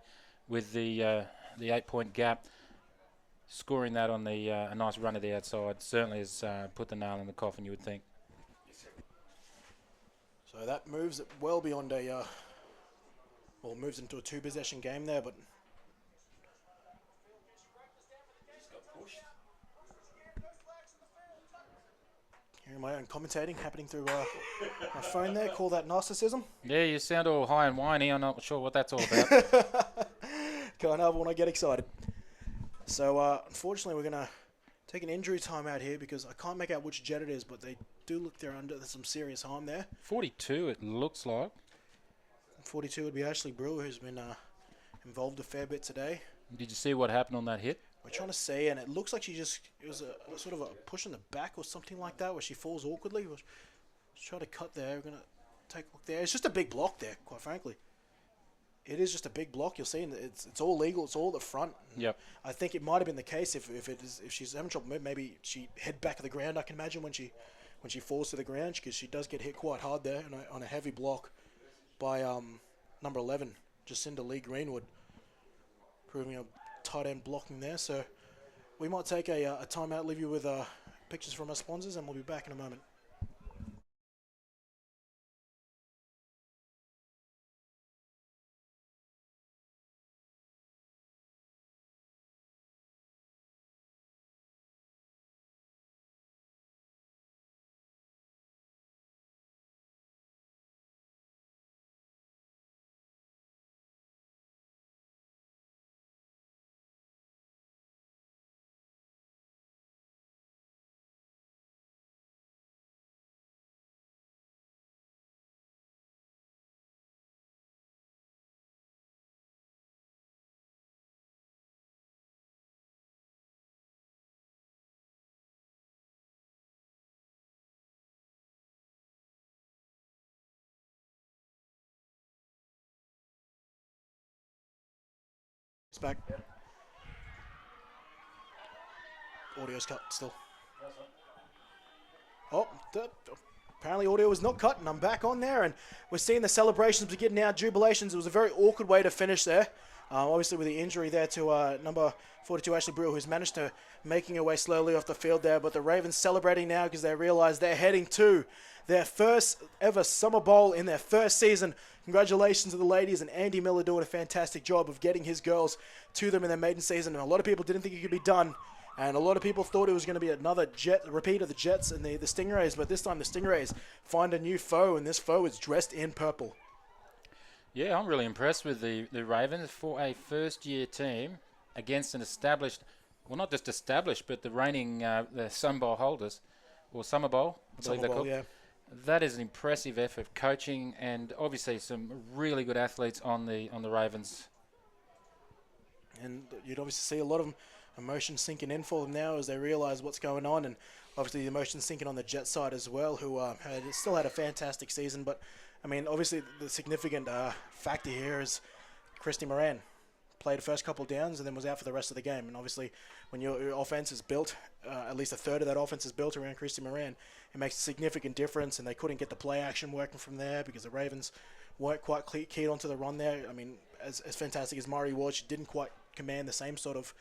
with the 8-point gap, scoring that on the a nice run to the outside certainly has put the nail in the coffin, you would think. So that moves it well beyond a, well, moves into a 2-possession game there, but hearing my own commentating happening through my phone there. Call that narcissism. Yeah, you sound all high and whiny. I'm not sure what that's all about. Can't help it when I get excited. So unfortunately, we're going to take an injury timeout here because I can't make out which jet it is, but they do look they're under some serious harm there. 42, it looks like. 42 would be Ashley Brewer, who's been involved a fair bit today. Did you see what happened on that hit? We're trying to see, and it looks like it was a sort of a push in the back or something like that, where she falls awkwardly. We'll try to cut there. We're going to take a look there. It's just a big block there, quite frankly. It is just a big block. You'll see, and it's all legal. It's all at the front. Yep. I think it might have been the case if she's having trouble, maybe she head back to the ground. I can imagine when she falls to the ground, because she does get hit quite hard there on a heavy block by number 11, Jacinda Lee Greenwood, proving a tight end blocking there. So we might take a timeout, leave you with pictures from our sponsors, and we'll be back in a moment. It's back. Audio's cut still. Oh, apparently audio was not cut, and I'm back on there, and we're seeing the celebrations begin now, jubilations. It was a very awkward way to finish there. Obviously with the injury there to number 42, Ashley Brewer, who's managed to making her way slowly off the field there, but the Ravens celebrating now because they realize they're heading to their first ever Summer Bowl in their first season. Congratulations to the ladies, and Andy Miller doing a fantastic job of getting his girls to them in their maiden season. And a lot of people didn't think it could be done, and a lot of people thought it was going to be another repeat of the Jets and the Stingrays, but this time the Stingrays find a new foe, and this foe is dressed in purple. Yeah, I'm really impressed with the Ravens for a first-year team against an established, well, not just established, but the reigning the Sun Bowl holders, or Summer Bowl, I believe they're called. Yeah. That is an impressive effort, coaching, and obviously some really good athletes on the Ravens. And you'd obviously see a lot of emotion sinking in for them now as they realise what's going on, and obviously the emotion sinking on the Jet side as well, who still had a fantastic season. But I mean, obviously the significant factor here is Christy Moran played the first couple of downs and then was out for the rest of the game. And obviously when your offense is built, at least a third of that offense is built around Christy Moran, it makes a significant difference, and they couldn't get the play action working from there because the Ravens weren't quite keyed onto the run there. I mean, as fantastic as Mari was, she didn't quite command the same sort of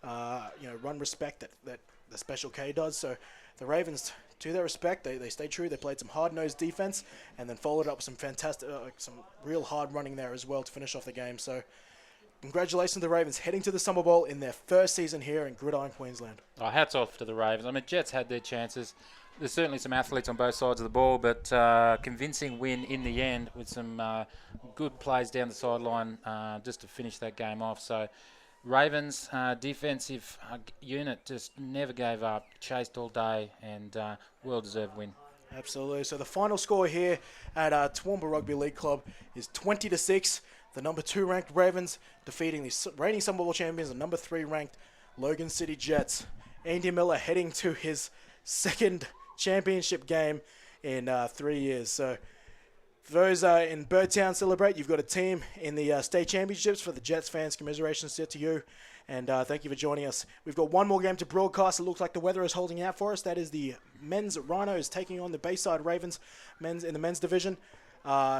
run respect that the Special K does. So the Ravens, to their respect, they stayed true. They played some hard-nosed defense and then followed up with some fantastic, some real hard running there as well to finish off the game. So congratulations to the Ravens heading to the Summer Bowl in their first season here in Gridiron, Queensland. Oh, hats off to the Ravens. I mean, Jets had their chances. There's certainly some athletes on both sides of the ball, but convincing win in the end with some good plays down the sideline just to finish that game off. So Ravens defensive unit just never gave up, chased all day, and well-deserved win. Absolutely. So the final score here at Toowoomba Rugby League Club is 20-6. The number 2 ranked Ravens defeating the reigning Summer Bowl champions, the number 3 ranked Logan City Jets. Andy Miller heading to his second championship game in 3 years. So for those in Birdtown celebrate, you've got a team in the state championships. For the Jets fans, commiserations to you, and thank you for joining us. We've got one more game to broadcast. It looks like the weather is holding out for us. That is the men's Rhinos taking on the Bayside Ravens in the men's division.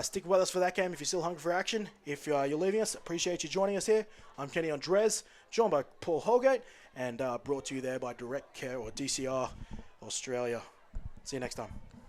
Stick with us for that game if you're still hungry for action. If you're leaving us, appreciate you joining us here. I'm Kenny Andres, joined by Paul Holgate, and brought to you there by Direct Care or DCR Australia. See you next time.